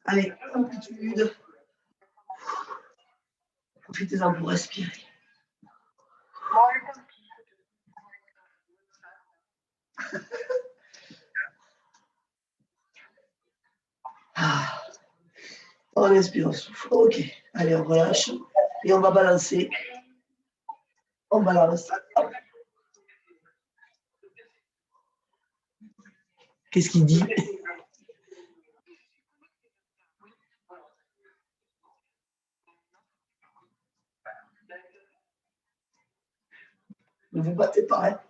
Allez, amplitude. Profitez-en pour respirer. Ah. On inspire, on souffle. Ok, allez, on relâche. Et on va balancer. On balance. Qu'est-ce qu'il dit? Ne vous battez pas, hein?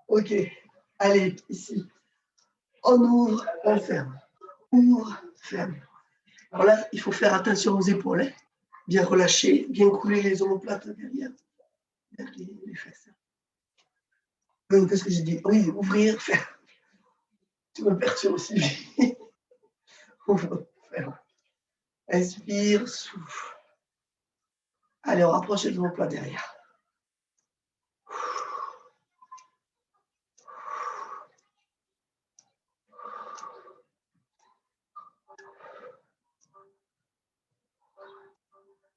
Ok, allez, ici. On ouvre, on ferme. Ouvre, ferme. Alors là, il faut faire attention aux épaules. Hein? Bien relâcher, bien couler les omoplates derrière les fesses. Qu'est-ce que j'ai dit? Oui, ouvrir, faire. Tu me perturbes aussi. Ouvre, ferme. Inspire, souffle. Allez, on rapproche les omoplates derrière.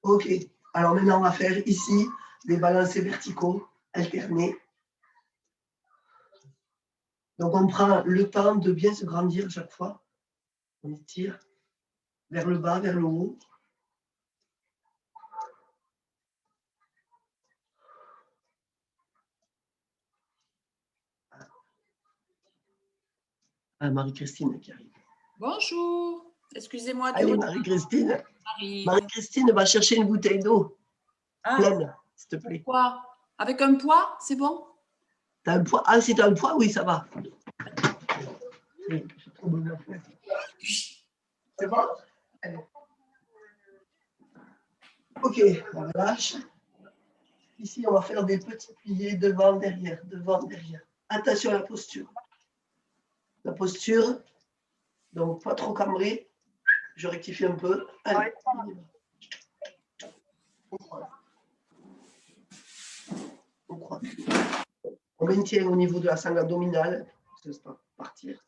Ok, alors maintenant on va faire ici des balancés verticaux alternés. Donc on prend le temps de bien se grandir à chaque fois. On étire vers le bas, vers le haut. Ah, Marie-Christine qui arrive. Bonjour, excusez-moi du Allez, retard. Marie-Christine. Marie-Christine va chercher une bouteille d'eau pleine, s'il te plaît. Pourquoi? Avec un poids, c'est bon? T'as un poids? Ah, si tu as un poids, oui, ça va. C'est bon? Allez. Ok, on relâche. Ici, on va faire des petits pliés devant, derrière, devant, derrière. Attention à la posture. La posture, donc pas trop cambrée. Je rectifie un peu. Allez, on croise. On croise. On maintient au niveau de la sangle abdominale. On ne laisse pas partir.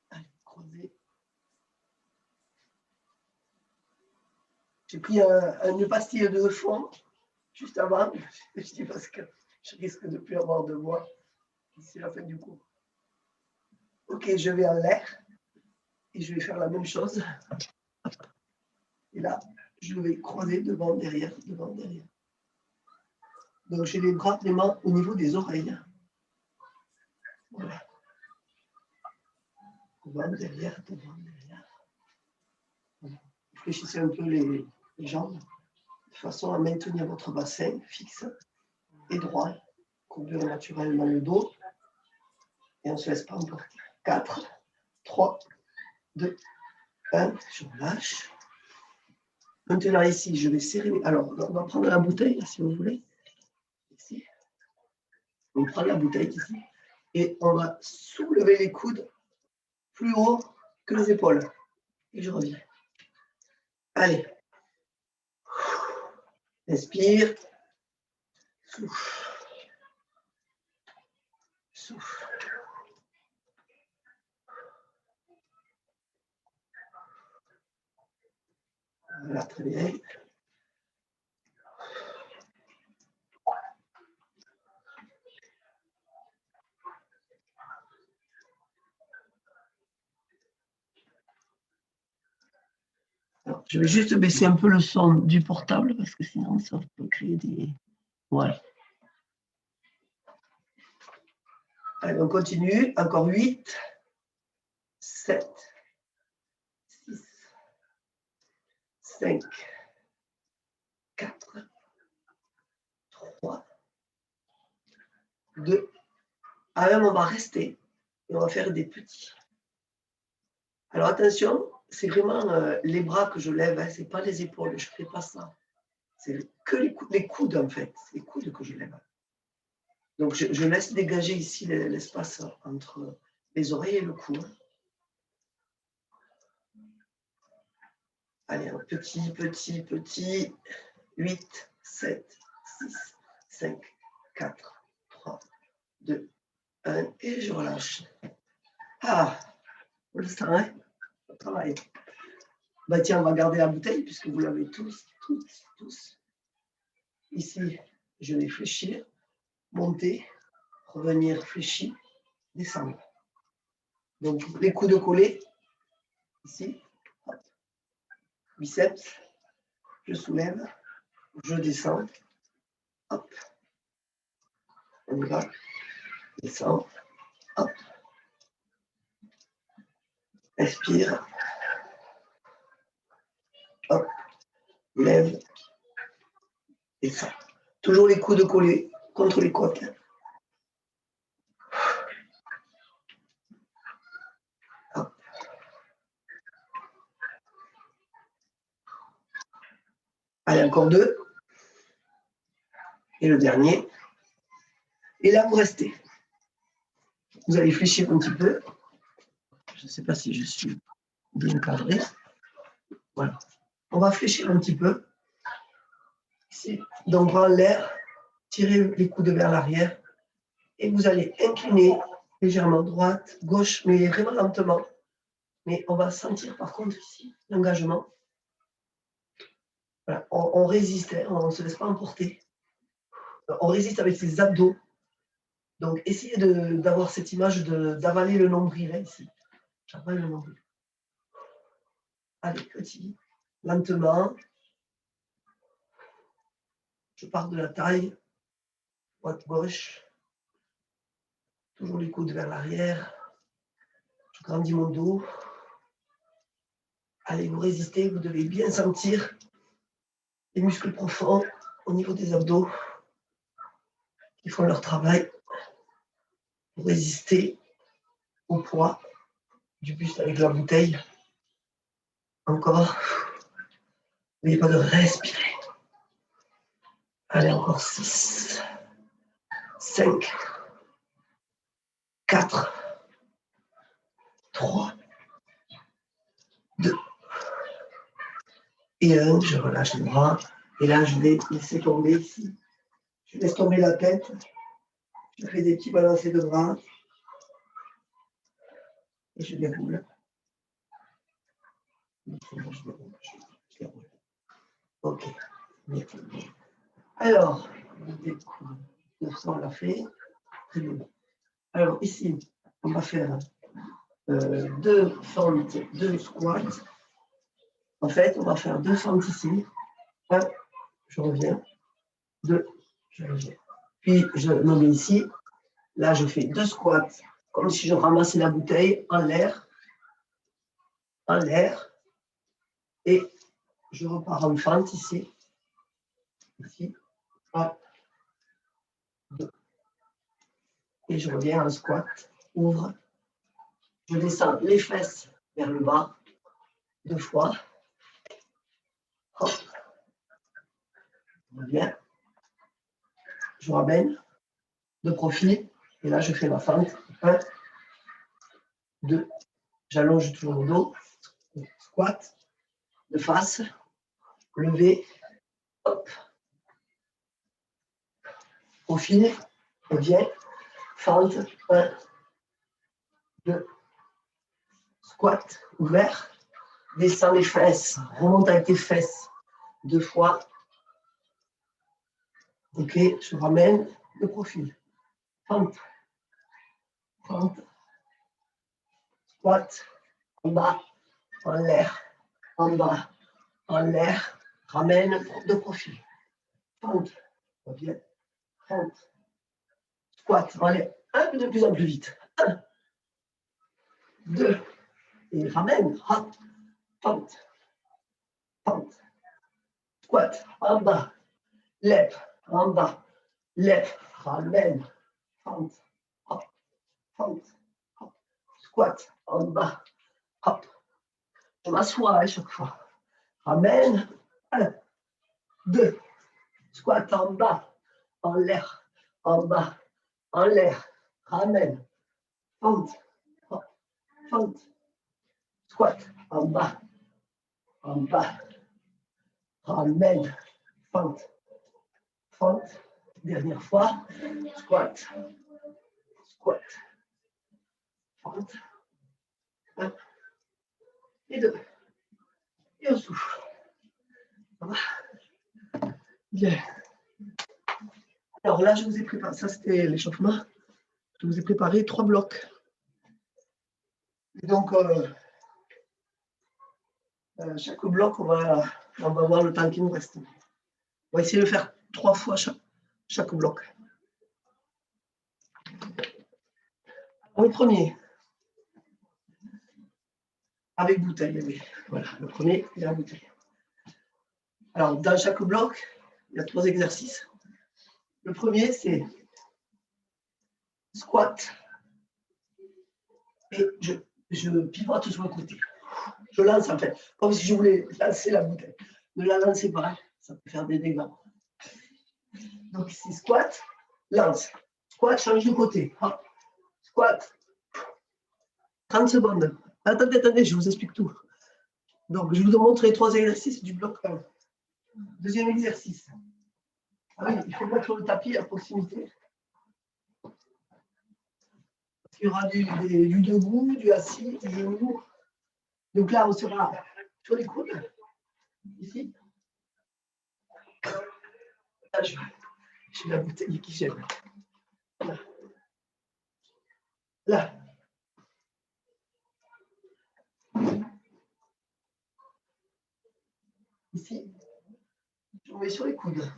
Allez, croisez. J'ai pris une pastille de fond juste avant. Je dis parce que je risque de ne plus avoir de voix d'ici la fin du cours. Ok, je vais en l'air et je vais faire la même chose. Et là, je vais croiser devant, derrière, devant, derrière. Donc, j'ai les bras vraiment au niveau des oreilles. Voilà. Devant, derrière, devant, derrière. Voilà. Fléchissez un peu les jambes de façon à maintenir votre bassin fixe et droit. Courbure naturelle dans le dos. Et on ne se laisse pas emporter. 4, 3, 2, 1. Je relâche. Maintenant, ici, je vais serrer. Alors, on va prendre la bouteille, si vous voulez. Ici. On prend la bouteille ici. Et on va soulever les coudes plus haut que les épaules. Et je reviens. Allez. Inspire. Souffle. Souffle. Voilà, très bien. Alors, je vais juste baisser un peu le son du portable parce que sinon ça peut créer des... Voilà. Allez, on continue. Encore 8, 7, 6, 5, 4, 3, 2. Alors, on va rester et on va faire des petits. Alors, attention, c'est vraiment les bras que je lève, hein, ce n'est pas les épaules, je ne fais pas ça. C'est que les coudes, en fait. C'est les coudes que je lève. Donc, je laisse dégager ici l'espace entre les oreilles et le cou. Allez, un petit, petit, petit. 8, 7, 6, 5, 4, 3, 2, 1 et je relâche. Ah, on le sent, hein? On travaille. Bah tiens, on va garder la bouteille puisque vous l'avez tous, toutes, tous. Ici, je vais fléchir, monter, revenir fléchir, descendre. Donc, les coudes collés, ici, hop. Biceps, je soulève, je descends, hop, on y va, descend, hop, inspire, hop, lève, descend. Toujours les coudes collés contre les côtes. Hop. Allez, encore 2. Et le dernier. Et là, vous restez. Vous allez fléchir un petit peu. Je ne sais pas si je suis bien cadré. Voilà. On va fléchir un petit peu. Ici. Donc, prendre l'air, tirez les coudes vers l'arrière et vous allez incliner légèrement droite, gauche, mais vraiment lentement. Mais on va sentir par contre ici l'engagement. Voilà. On résiste, hein, on ne se laisse pas emporter. On résiste avec ses abdos. Donc, essayez d'avoir cette image d'avaler le nombril, hein, ici. J'avale le nombril. Allez, petit, lentement. Je pars de la taille, droite, gauche. Toujours les coudes vers l'arrière. Je grandis mon dos. Allez, vous résistez, vous devez bien sentir les muscles profonds au niveau des abdos qui font leur travail pour résister au poids du buste avec la bouteille. Encore. N'oubliez pas de respirer. Allez, encore 6, 5, 4, 3, 2 et 1. Je relâche les bras. Et là, je vais laisser tomber ici. Je laisse tomber la tête. Je fais des petits balancés de bras. Et je déroule. Je déroule. Ok. Alors, 900, on l'a fait. Très bien. Alors, ici, on va faire 2 fentes, 2 squats. En fait, on va faire 2 fentes ici. 1, je reviens. 2, je reviens. Puis, je me mets ici. Là, je fais 2 squats, comme si je ramassais la bouteille en l'air. En l'air. Et je repars en fente ici. Ici. 1, 2. Et je reviens en squat. Ouvre. Je descends les fesses vers le bas. 2 fois. Hop. Je reviens. Je ramène de profil. Et là, je fais ma fente. 1, 2. J'allonge toujours le dos. Squat. De face. Lever. Hop. Profil. Reviens. Fente. 1, 2. Squat. Ouvert. Descends les fesses. Remonte avec tes fesses. 2 fois. Ok. Je ramène de profil. Fente. Fente. Squat. En bas. En l'air. En bas. En l'air. Ramène de profil. Fente. Reviens. Fente. Squat. Allez. Un peu de plus en plus vite. 1, 2. Et ramène. Hop. Fente. Fente. Squat. En bas. Lève. En bas. Lève. Ramène. Fente. Hop. Fente. Hop. Squat. En bas. Hop. Je m'assois à chaque fois. Ramène. 1, 2. Squat en bas. En l'air. En bas. En l'air. Ramène. Fente. Hop. Fente. Squat. En bas. En bas. Ramène. Fente. Fente. Dernière fois. Squat. squat. 30. 1 et 2. Et on souffle. Ça va? Bien. Alors là, je vous ai préparé, ça c'était l'échauffement. Je vous ai préparé 3 blocs. Et donc, chaque bloc, on va voir le temps qui nous reste. On va essayer de faire 3 fois chaque bloc. Le premier, avec bouteille, oui. Voilà, le premier, il est en bouteille. Alors, dans chaque bloc, il y a 3 exercices. Le premier, c'est squat. Et je pivote sur le côté. Je lance en fait, comme si je voulais lancer la bouteille. Ne la lancez pas, ça peut faire des dégâts. Donc ici, squat, lance. Squat, change de côté. Hop. Squat. 30 secondes. Attendez, je vous explique tout. Donc, je vous montre les 3 exercices du bloc 1. Deuxième exercice. Ah oui, il faut mettre le tapis à proximité. Il y aura du debout, du assis, du genou. Donc là, on sera sur les coudes. Ici. Là, j'ai la bouteille qui gêne. Là. Là. Ici. Je me mets sur les coudes.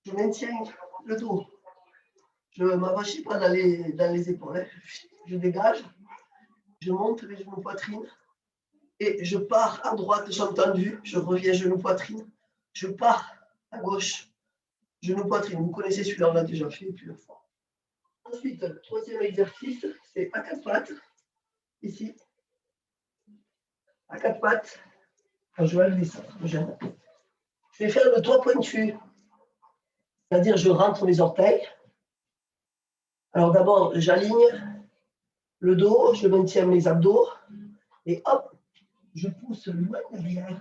Je maintiens le dos. Je ne m'avachis pas dans les épaules. Je dégage. Je monte les genoux poitrine. Et je pars à droite, jambes tendues. Je reviens genoux poitrine. Je pars à gauche, genoux poitrine. Vous connaissez celui-là, on l'a déjà fait plusieurs fois. Ensuite, le troisième exercice, c'est à 4 pattes. Ici. À 4 pattes. Quand je vais lever ça, je vais faire le toit pointu. C'est-à-dire, je rentre mes orteils. Alors d'abord, j'aligne le dos, je maintiens mes abdos. Et hop, je pousse loin derrière.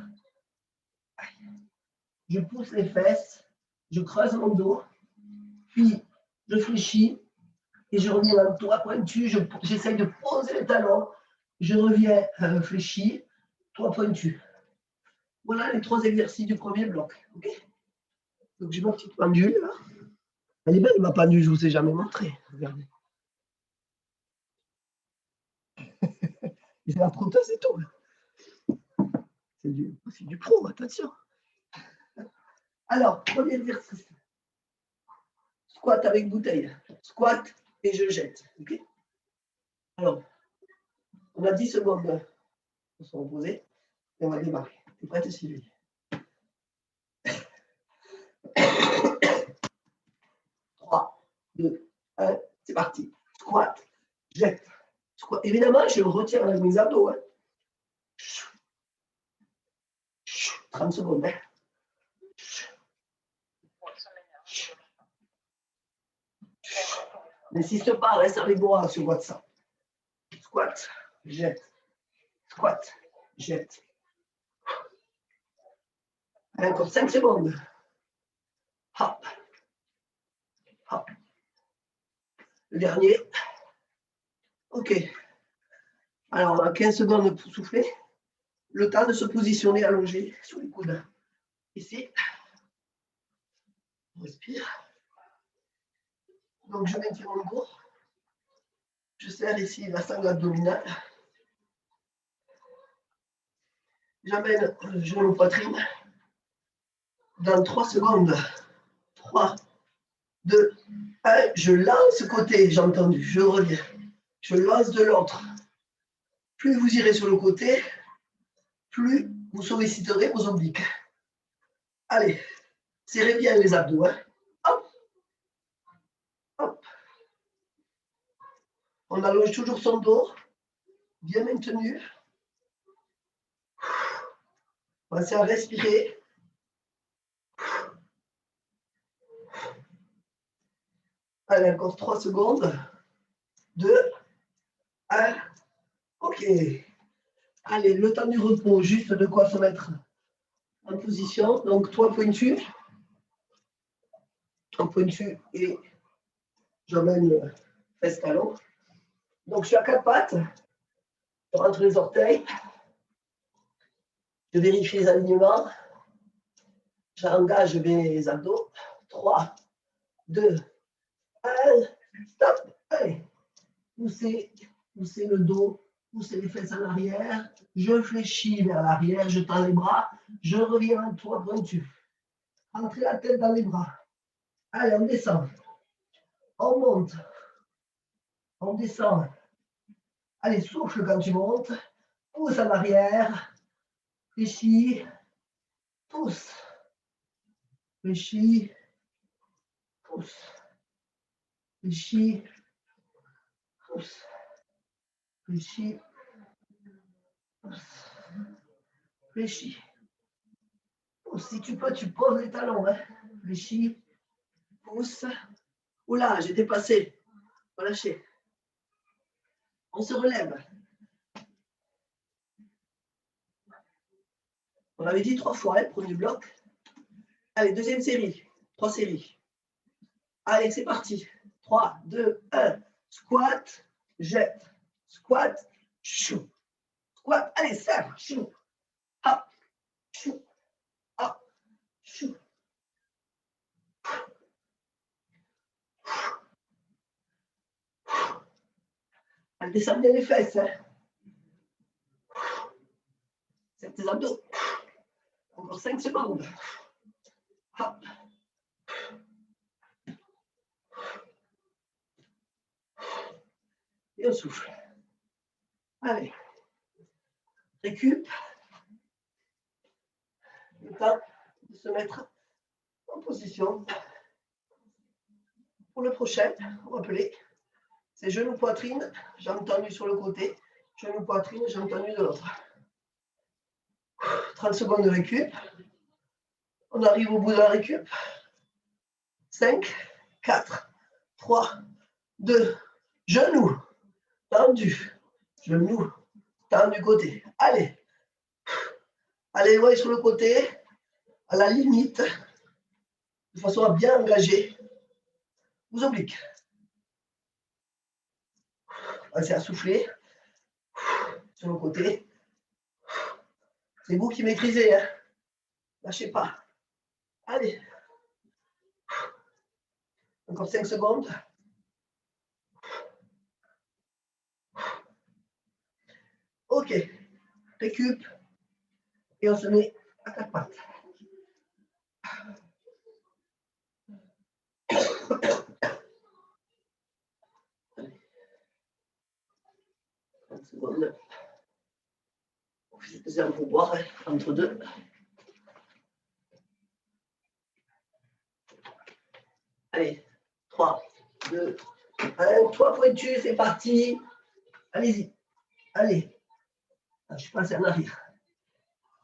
Je pousse les fesses. Je creuse mon dos. Puis, je fléchis. Et je reviens dans le toit pointu. J'essaye de poser les talons. Je reviens fléchi. Toit pointu. Voilà les 3 exercices du premier bloc. Okay, donc, j'ai ma petite pendule. Là. Elle est belle, ma pendule, je ne vous ai jamais montré. Regardez. C'est la prothèse et tout. C'est du pro, attention. Alors, premier exercice. Squat avec bouteille. Squat et je jette. Okay, alors, on a 10 secondes pour se reposer et on va démarrer. T'es prête, Sylvie? 3, 2, 1, c'est parti. Squat, jette. Squat. Évidemment, je retiens avec mes abdos. Hein. 30 secondes. Hein. N'insiste pas, reste avec moi sur WhatsApp. Squat, jette. Squat, jette. Encore 5 secondes. Hop. Hop. Le dernier. OK. Alors, on a 15 secondes pour souffler. Le temps de se positionner allongé sur les coudes. Ici. On respire. Donc, je maintiens mon dos. Je serre ici la sangle abdominale. J'amène le genou poitrine. Dans 3 secondes. 3, 2, 1. Je lance ce côté, j'ai entendu. Je reviens. Je lance de l'autre. Plus vous irez sur le côté, plus vous solliciterez vos obliques. Allez, serrez bien les abdos. Hein. Hop. Hop. On allonge toujours son dos, bien maintenu. Pensez à respirer. Allez, encore 3 secondes. 2, 1. OK. Allez, le temps du repos, juste de quoi se mettre en position. Donc, toit pointu. Toit pointu et j'emmène Fesses talons. Donc, je suis à 4 pattes. Je rentre les orteils. Je vérifie les alignements. J'engage mes abdos. 3, 2, 1. Stop. Allez. Poussez le dos. Poussez les fesses en arrière. Je fléchis vers l'arrière. Je tends les bras. Je reviens en toit pointu. Entrez la tête dans les bras. Allez, on descend. On monte. On descend. Allez, souffle quand tu montes. Pousse en arrière. Fléchis. Pousse. Fléchis. Pousse. Fléchis. Pousse. Fléchis. Pousse. Fléchis. Pousse. Si tu peux, tu poses les talons. Hein. Fléchis. Pousse. Oula, j'ai dépassé. Relâchez. On se relève. On avait dit 3 fois, hein, premier bloc. Allez, deuxième série. 3 séries. Allez, c'est parti. 3, 2, 1. Squat, jette. Squat, chou. Squat, allez, serre, chou. Hop, chou. Hop, chou. Elle descend bien les fesses. Hein. C'est tes abdos. Encore 5 secondes. Hop. Et on souffle. Allez. Récup. Le temps de se mettre en position. Pour le prochain, rappelez, c'est genou poitrine, jambes tendues sur le côté, genou poitrine, jambes tendues de l'autre. 30 secondes de récup. On arrive au bout de la récup. 5, 4, 3, 2, genou tendu, genou tendu côté. Allez. Allez, ouais, sur le côté, à la limite, de façon à bien engager vos obliques. Pensez à souffler sur le côté. C'est vous qui maîtrisez. Hein. Lâchez pas. Allez. Encore 5 secondes. Ok. Récup. Et on se met à 4 pattes. 30 secondes. On fait un pourboire hein, entre deux. Allez. 3, 2, 1. Toi pointu, c'est parti. Allez-y. Allez. Je passe en arrière.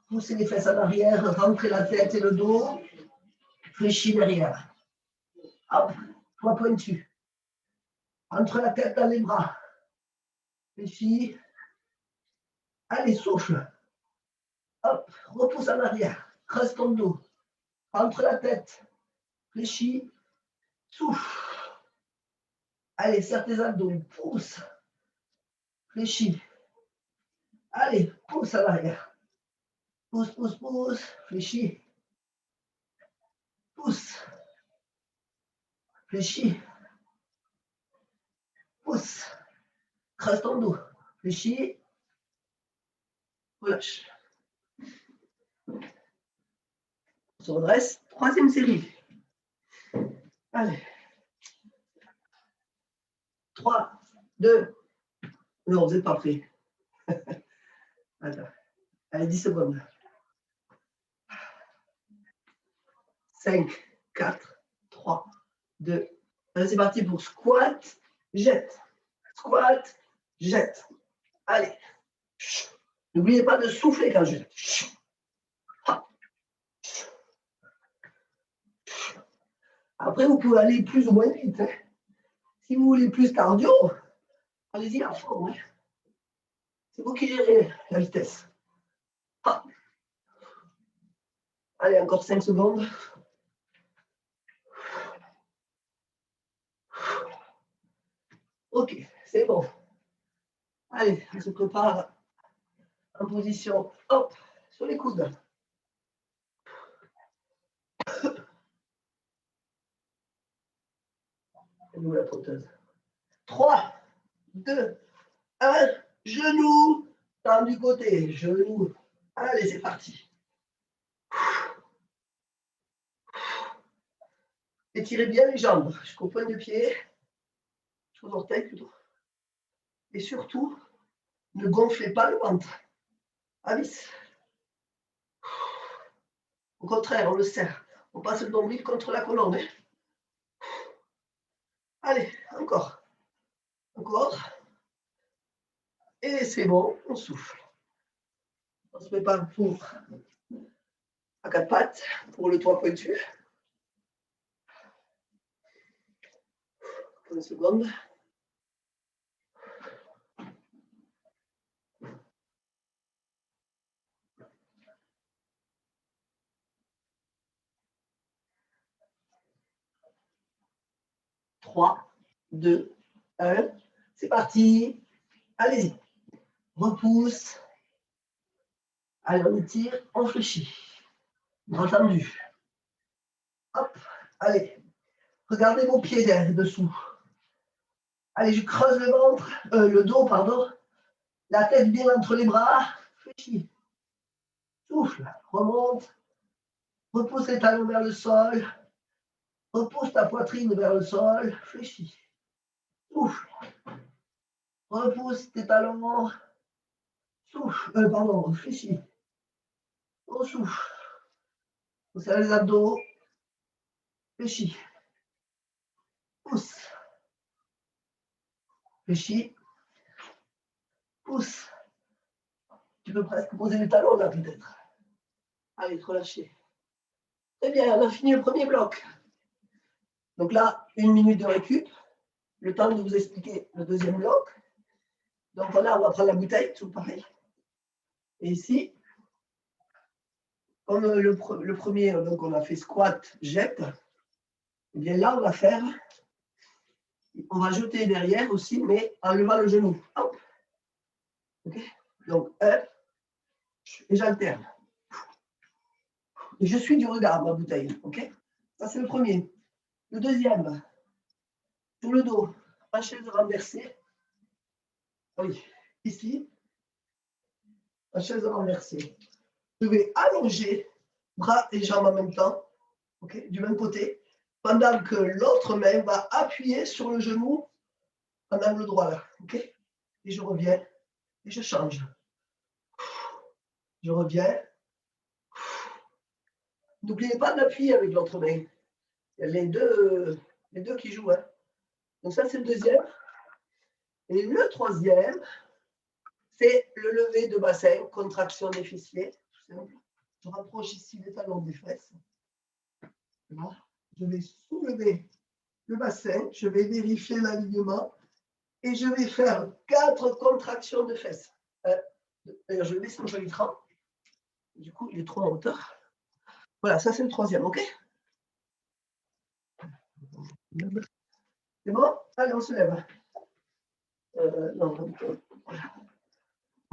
Poussez les fesses en arrière, rentrez la tête et le dos. Fléchis derrière. Hop, toi pointu. Entre la tête dans les bras. Fléchis. Allez, souffle. Hop, repousse en arrière. Creuse ton dos. Entre la tête. Fléchis. Souffle. Allez, serre tes abdos. Pousse. Fléchis. Allez, pousse en arrière. Pousse, pousse, pousse. Fléchis. Pousse. Fléchis. Pousse. Creuse ton dos. Fléchis. Relâche. On se redresse. Troisième série. Allez. 3, 2. Non, vous n'êtes pas prêts. Attends. Allez, 10 secondes. 5, 4, 3, 2. Allez, c'est parti pour squat, jette. Squat, jette. Allez. N'oubliez pas de souffler quand je jette. Après, vous pouvez aller plus ou moins vite. Hein. Si vous voulez plus cardio, allez-y à fond. Hein. C'est vous qui gérez la vitesse. Ah. Allez, encore 5 secondes. Ok, c'est bon. Allez, on se prépare en position, hop, sur les coudes. Et nous la trotteuse. 3, 2, 1, genou, tend du côté, genou. Allez, c'est parti. Étirez bien les jambes jusqu'au point de pied, jusqu'aux orteils plutôt. Et surtout, ne gonflez pas le ventre. À vis. Au contraire, on le serre. On passe le nombril contre la colonne. Allez, encore. Encore. Et c'est bon, on souffle. On se prépare pour à quatre pattes, pour le toit pointu. Une seconde. Trois, 2, 1. C'est parti. Allez-y. Repousse. Allez, on étire, on fléchit. Bras tendu. Hop, allez. Regardez vos pieds derrière, dessous. Allez, je creuse le ventre, le dos, pardon. La tête bien entre les bras. Fléchis. Souffle. Remonte. Repousse les talons vers le sol. Repousse ta poitrine vers le sol. Fléchis. Souffle. Repousse tes talons. Souffle. Pardon, fléchis. On souffle. On serre les abdos. Fléchis. Pousse. Fléchis. Pousse. Tu peux presque poser les talons là peut-être. Allez, te relâcher. Très bien, on a fini le premier bloc. Donc là, 1 minute de récup. Le temps de vous expliquer le deuxième bloc. Donc là, on va prendre la bouteille, tout pareil. Et ici, comme le premier, donc on a fait squat, jette. Et bien là, on va faire, on va jeter derrière aussi, mais en levant le genou. Hop. Okay. Donc, 1, et j'alterne. Et je suis du regard, ma bouteille. Ok. Ça, c'est le premier. Le deuxième, sur le dos, en chaise renversée. Oui, ici, en chaise renversée. Je vais allonger bras et jambes en même temps, okay, du même côté, pendant que l'autre main va appuyer sur le genou en angle droit là. Okay. Et je reviens et je change. Je reviens. N'oubliez pas d'appuyer avec l'autre main. Il y a les deux qui jouent. Hein. Donc ça, c'est le deuxième. Et le troisième, c'est le lever de bassin, contraction des fessiers. Je rapproche ici les talons des fesses. Voilà. Je vais soulever le bassin, je vais vérifier l'alignement et je vais faire 4 contractions de fesses. D'ailleurs, je vais baisser mon écran. Du coup, il est trop en hauteur. Voilà, ça c'est le troisième, ok? C'est bon? Allez, on se lève. Non, donc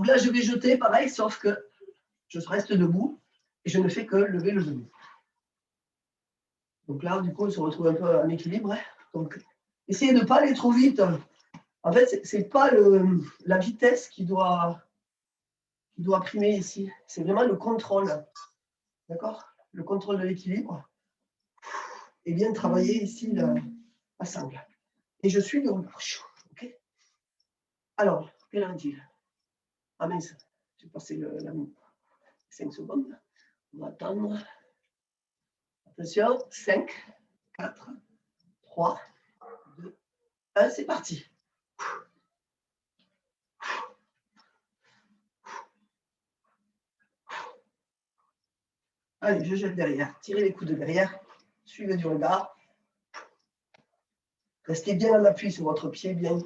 là, je vais jeter pareil, sauf que je reste debout et je ne fais que lever le genou. Donc là, du coup, on se retrouve un peu en équilibre. Hein. Donc, essayez de ne pas aller trop vite. En fait, ce n'est pas la vitesse qui doit primer ici. C'est vraiment le contrôle. D'accord? Le contrôle de l'équilibre. Et bien travailler ici la sangle. Et je suis debout. OK? Alors, quelle heure est-il? Ah mince, j'ai passé la minute. 5 secondes. On va attendre. Attention, 5, 4, 3, 2, 1, c'est parti. Allez, je jette derrière. Tirez les coudes derrière. Suivez du regard. Restez bien en appui sur votre pied, bien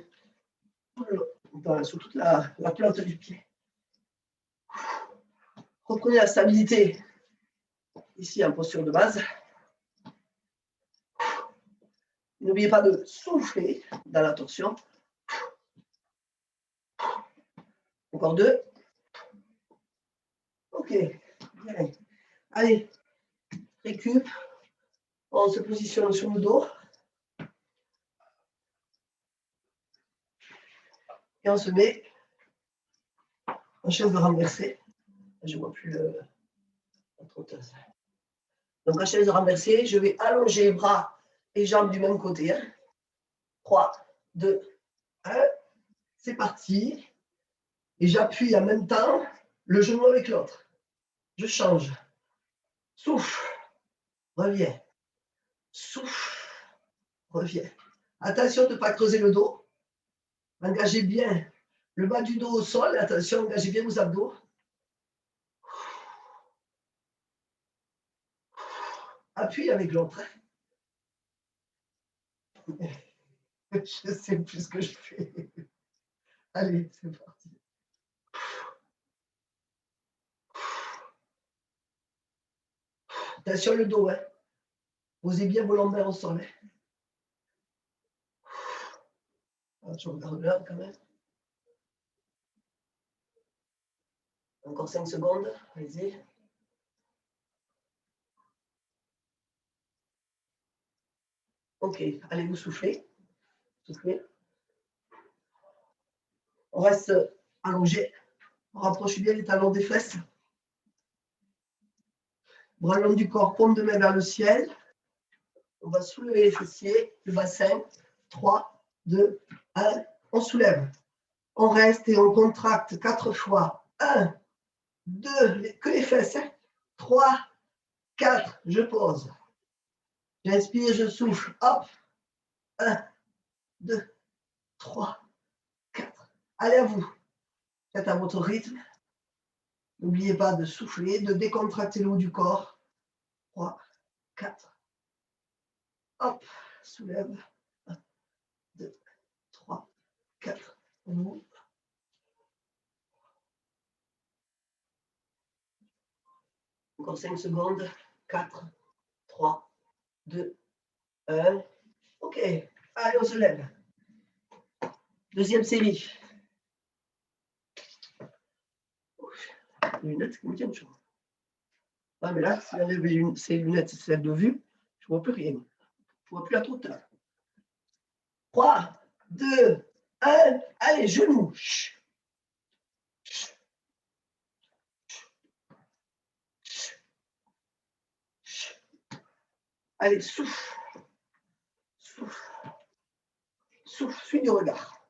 sur toute la plante du pied. Reprenez la stabilité ici en posture de base. N'oubliez pas de souffler dans la torsion. Encore 2. Ok, bien. Allez, récup. On se positionne sur le dos. Et on se met en chaise renversée. Je ne vois plus la trotteuse. Donc en chaise renversée, je vais allonger les bras et jambes du même côté. 3, 2, 1. C'est parti. Et j'appuie en même temps le genou avec l'autre. Je change. Souffle. Reviens. Souffle. Reviens. Attention de ne pas creuser le dos. Engagez bien le bas du dos au sol. Attention, engagez bien vos abdos. Appuie avec l'autre. Je ne sais plus ce que je fais. Allez, c'est parti. Attention le dos. Posez bien vos lombaires au sol. Je regarde l'heure quand même. Encore 5 secondes. Allez-y. Ok, allez vous souffler. Soufflez. On reste allongé. On rapproche bien les talons des fesses. Bras long du corps, paume de main vers le ciel. On va soulever les fessiers, le bassin. 3, 2, 1. On soulève. On reste et on contracte 4 fois. 1, 2, que les fesses. 3, 4, je pose. J'inspire, je souffle. Hop. 1, 2, 3, 4. Allez à vous. Faites à votre rythme. N'oubliez pas de souffler, de décontracter le haut du corps. 3, 4. Hop. Soulève. 1, 2, 3, 4. Vous. Encore 5 secondes. 4, 3, 2, 1. Ok. Allez, on se lève. Deuxième série. Les lunettes qui me tiennent chaud. Ah, mais là, si j'enlève ces lunettes, c'est celle de vue, je ne vois plus rien. Je ne vois plus la trotteur. 3, 2, 1. Allez, genoux. Allez, souffle. Souffle. Souffle, suis du regard.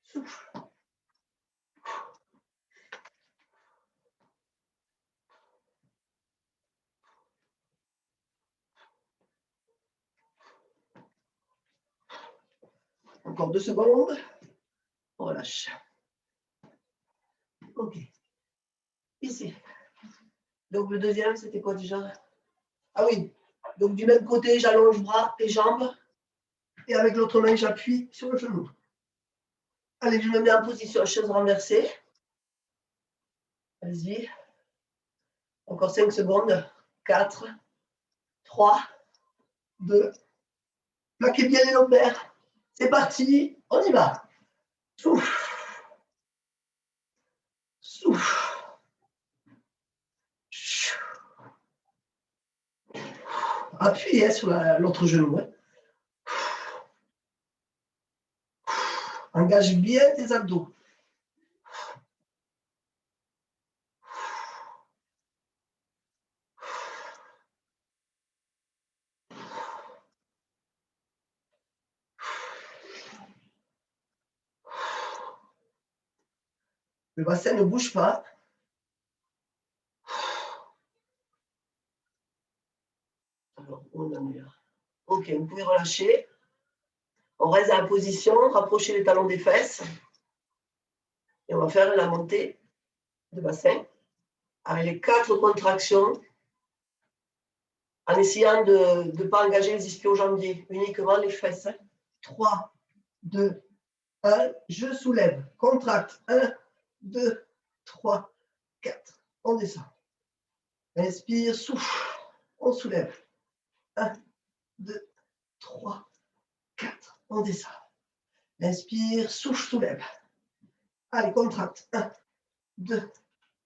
Souffle. Encore 2 secondes. On relâche. Ok. Ici. Donc le deuxième, c'était quoi déjà? Ah oui. Donc du même côté, j'allonge bras et jambes. Et avec l'autre main, j'appuie sur le genou. Allez, je me mets en position chaise renversée. Allez-y. Encore 5 secondes. 4, 3, 2. Plaquez bien les lombaires. C'est parti. On y va. Souffle. Souffle. Appuyez sur l'autre genou. Engage bien tes abdos. Le bassin ne bouge pas. Alors, on en est là. Ok, vous pouvez relâcher. On reste à la position, rapprocher les talons des fesses. Et on va faire la montée de bassin avec les 4 contractions en essayant de ne pas engager les ischio-jambiers, uniquement les fesses. 3, 2, 1. Je soulève. Contracte. 1, 2, 3, 4. On descend. Inspire, souffle. On soulève. 1, 2, 3, 4. On descend. Inspire, souffle, soulève. Allez, contracte. 1, 2,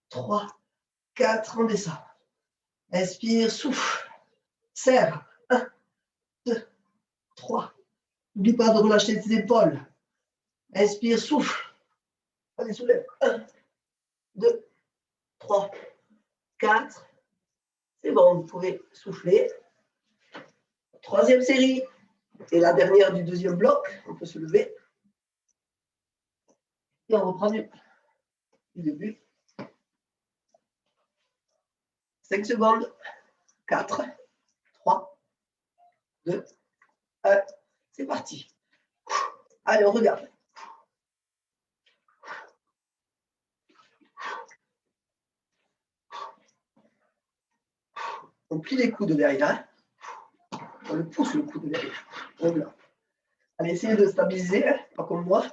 3, 4, on descend. Inspire, souffle, serre. 1, 2, 3. N'oublie pas de relâcher tes épaules. Inspire, souffle. Allez, soulève. 1, 2, 3, 4. C'est bon, vous pouvez souffler. Troisième série. Et la dernière du deuxième bloc. On peut se lever. Et on reprend du début. 5 secondes. 4, 3, 2, 1. C'est parti. Allez, on regarde. On plie les coudes derrière. On le pousse le coude derrière. Voilà. Allez, essayez de stabiliser, pas comme moi.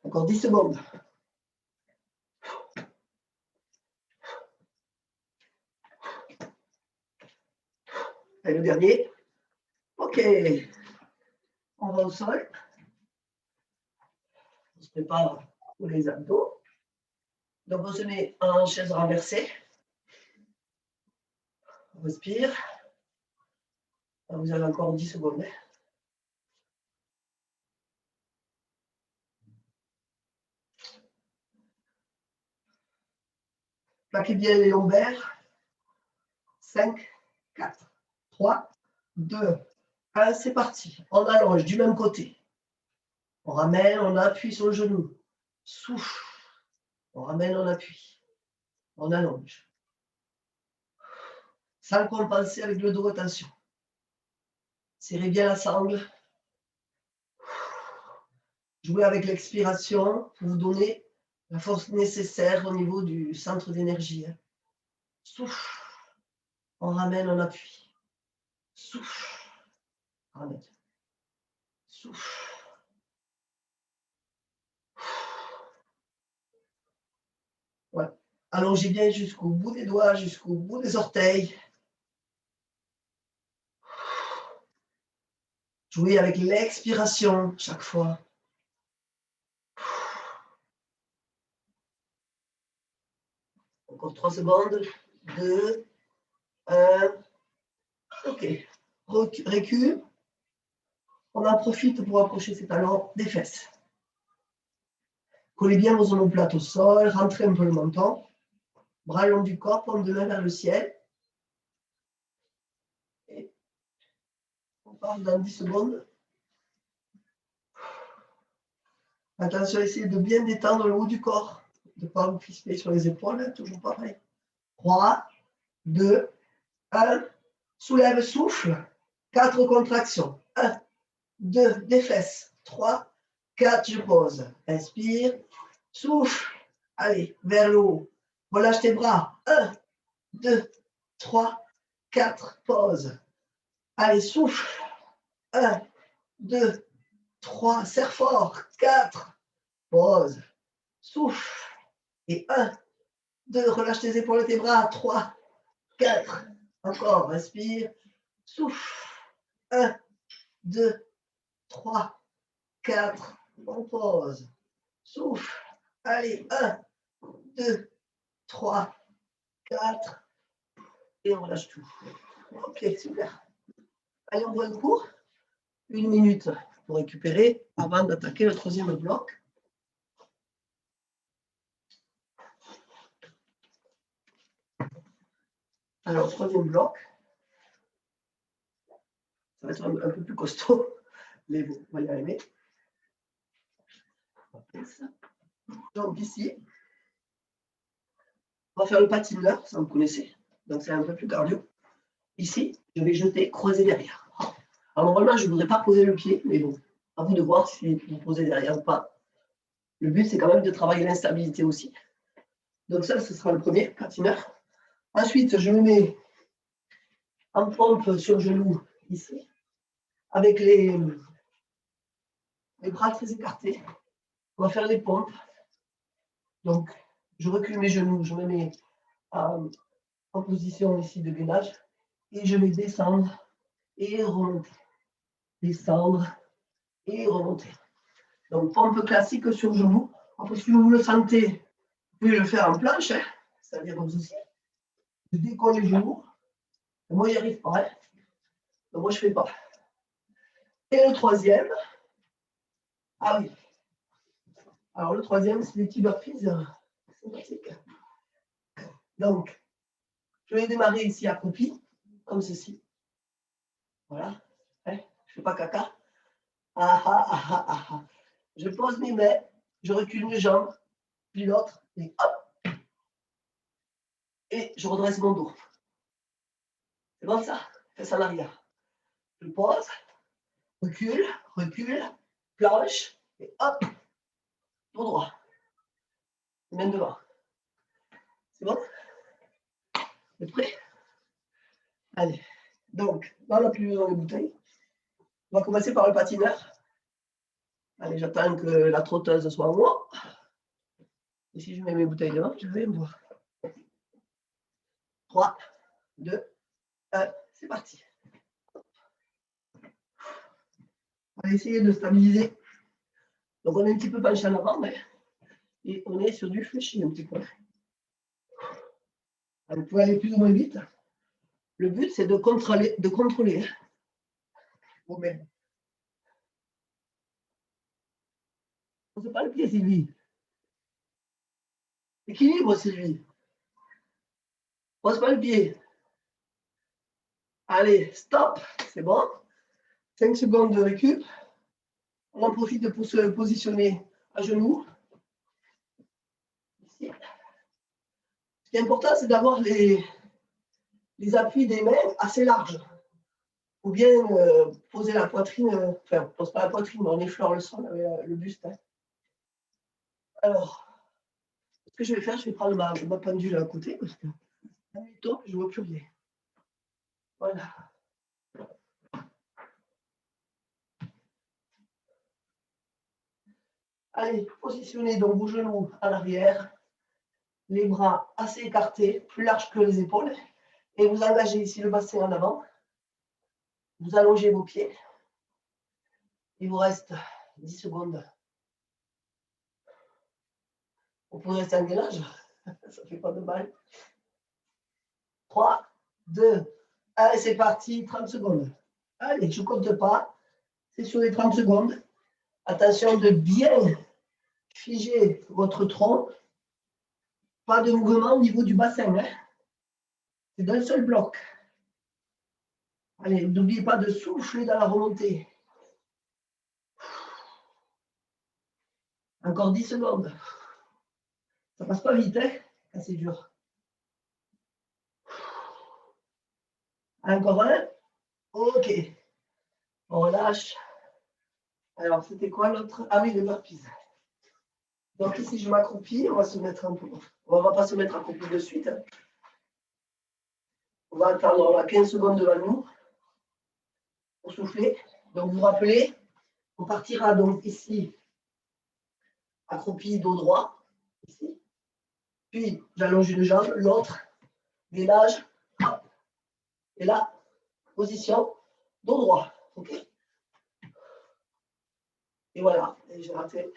Encore 10 secondes. Et le dernier. OK. On va au sol. On se prépare pour les abdos. Donc, on se met en chaise renversée. On respire. Vous avez encore 10 secondes. Plaquez bien les lombaires. 5, 4, 3, 2, 1. C'est parti. On allonge du même côté. On ramène, on appuie sur le genou. Souffle. On ramène, on appuie. On allonge. Sans compenser avec le dos, attention. Serrez bien la sangle. Jouez avec l'expiration pour vous donner la force nécessaire au niveau du centre d'énergie. Souffle. On ramène, on appuie. Souffle. Ramène. Souffle. Ouais. Allongez bien jusqu'au bout des doigts, jusqu'au bout des orteils. Jouez avec l'expiration chaque fois. Encore 3 secondes. 2, 1. OK. Récup. On en profite pour approcher ses talons des fesses. Collez bien vos omoplates au sol. Rentrez un peu le menton. Bras long du corps, paume de main vers le ciel. Et on part dans 10 secondes. Attention, essayez de bien détendre le haut du corps. De ne pas vous crisper sur les épaules. Toujours pareil. 3, 2, 1. Soulève, souffle. 4 contractions. 1, 2, des fesses. 3, 4, je pose. Inspire, souffle. Allez, vers le haut. Relâche tes bras. 1, 2, 3, 4, pause. Allez, souffle. 1, 2, 3, serre fort. 4, pause. Souffle. Et 1, 2, relâche tes épaules et tes bras. 3, 4, encore, respire. Souffle. 1, 2, 3, 4, on pose. Souffle. Allez, 1, 2, 3, 4. Et on relâche tout. OK, super. Allez, on voit le cours. 1 minute pour récupérer avant d'attaquer le troisième bloc. Alors, troisième bloc. Ça va être un peu plus costaud, mais bon, on va y arriver. Donc ici, on va faire le patineur, ça vous connaissez. Donc c'est un peu plus cardio. Ici, je vais jeter, croiser derrière. Alors normalement, je ne voudrais pas poser le pied, mais bon, à vous de voir si vous posez derrière ou pas. Le but, c'est quand même de travailler l'instabilité aussi. Donc ça, ce sera le premier, patineur. Ensuite, je me mets en pompe sur le genou, ici, avec les bras très écartés. On va faire les pompes. Donc, je recule mes genoux, je me mets en position ici de gainage et je vais descendre et remonter. descendre et remonter. Donc, pompe classique sur genou. Après, si vous le sentez, vous pouvez le faire en planche, hein, c'est-à-dire comme ceci. Je décolle les genoux. Moi, j'y arrive pas. Hein. Donc, moi, je ne fais pas. Et le troisième, ah oui. Alors, le troisième, c'est des petits burpees sympathiques. Donc, je vais démarrer ici accroupi, comme ceci. Voilà. Hein, je ne fais pas caca. Ah, ah, ah, ah, ah, ah. Je pose mes mains, je recule une jambe, puis l'autre, et hop. Et je redresse mon dos. C'est comme ça. Fais ça en arrière. Je pose, recule, recule, planche, et hop, tout droit. Main devant. C'est bon? Vous êtes prêts? Allez. Donc, là, on n'a plus besoin de bouteilles. On va commencer par le patineur. Allez, j'attends que la trotteuse soit en moi. Et si je mets mes bouteilles devant, je vais me voir. 3, 2, 1, c'est parti. On va essayer de stabiliser. Donc, on est un petit peu penché en avant, mais et on est sur du fléchi un petit peu. Vous pouvez aller plus ou moins vite. Le but, c'est de contrôler vous-même. On ne sait pas le pied, Sylvie. Équilibre, Sylvie. Pose pas le pied. Allez, stop. C'est bon. 5 secondes de récup. On en profite pour se positionner à genoux. Ici. Ce qui est important, c'est d'avoir les appuis des mains assez larges. Ou bien poser la poitrine, enfin, on ne pose pas la poitrine, mais on effleure le sol avec le buste. Hein. Alors, ce que je vais faire, je vais prendre ma pendule à côté parce que je ne vois plus rien. Voilà. Allez, positionnez donc vos genoux à l'arrière, les bras assez écartés, plus larges que les épaules, et vous engagez ici le bassin en avant. Vous allongez vos pieds. Il vous reste 10 secondes. Vous pouvez rester en gainage, ça ne fait pas de mal. 3, 2, 1, c'est parti, 30 secondes. Allez, je ne compte pas, c'est sur les 30 secondes. Attention de bien figer votre tronc. Pas de mouvement au niveau du bassin. Hein. C'est d'un seul bloc. Allez, n'oubliez pas de souffler dans la remontée. Encore 10 secondes. Ça passe pas vite, hein, c'est dur. Encore un. Ok. On relâche. Alors, c'était quoi l'autre? Ah oui, les burpees. Donc ici, je m'accroupis. On va se mettre un peu. On ne va pas se mettre accroupi de suite. On va attendre, on a 15 secondes devant nous pour souffler. Donc, vous vous rappelez, on partira donc ici, accroupi, dos droit. Ici. Puis, j'allonge une jambe, l'autre, gainage, hop. Et là, position, dos droit. OK? Et voilà. Et j'ai raté.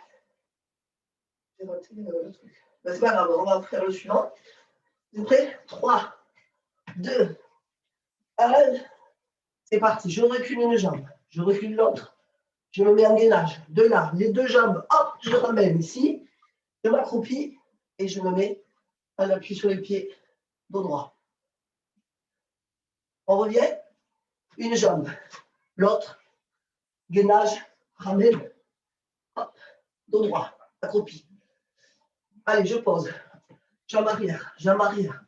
Le truc. Ben, c'est pas grave, on va faire le suivant. Vous êtes prêts? 3, 2, 1. C'est parti. Je recule une jambe. Je recule l'autre. Je me mets en gainage. De là, les deux jambes, hop, je ramène ici. Je m'accroupis et je me mets en appui sur les pieds, dos droit. On revient. Une jambe. L'autre. Gainage. Ramène. Hop, dos droit. Accroupi. Allez, je pose. Jambe arrière. Jambe arrière.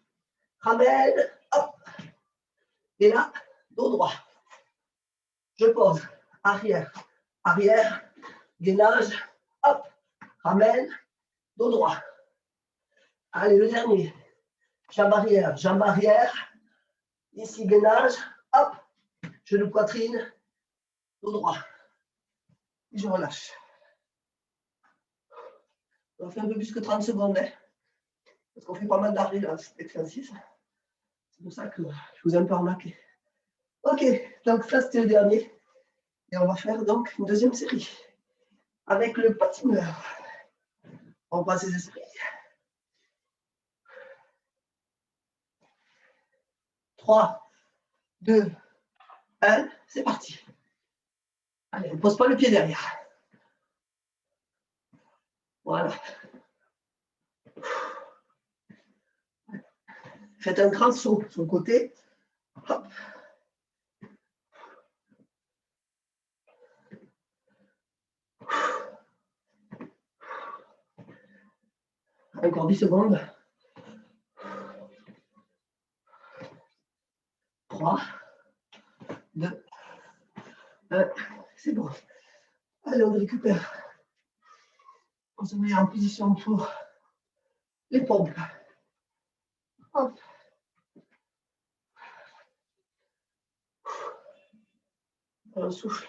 Ramène. Hop. Et là, dos droit. Je pose. Arrière. Arrière. Gainage. Hop. Ramène. Dos droit. Allez, le dernier. Jambe arrière. Jambe arrière. Ici, gainage. Hop. Genou poitrine. Dos droit. Et je relâche. On fait un peu plus que 30 secondes. Hein, parce qu'on fait pas mal d'arrêts là, cet exercice. C'est pour ça que je vous ai un peu remarqué. Ok, donc ça c'était le dernier. Et on va faire donc une deuxième série avec le patineur. On passe ses esprits. 3, 2, 1, c'est parti. Allez, ne pose pas le pied derrière. Voilà. Faites un grand saut sur le côté. Hop. Encore 10 secondes. 3, 2, 1. C'est bon. Allez, on récupère. On se met en position pour les pompes. Hop. On souffle.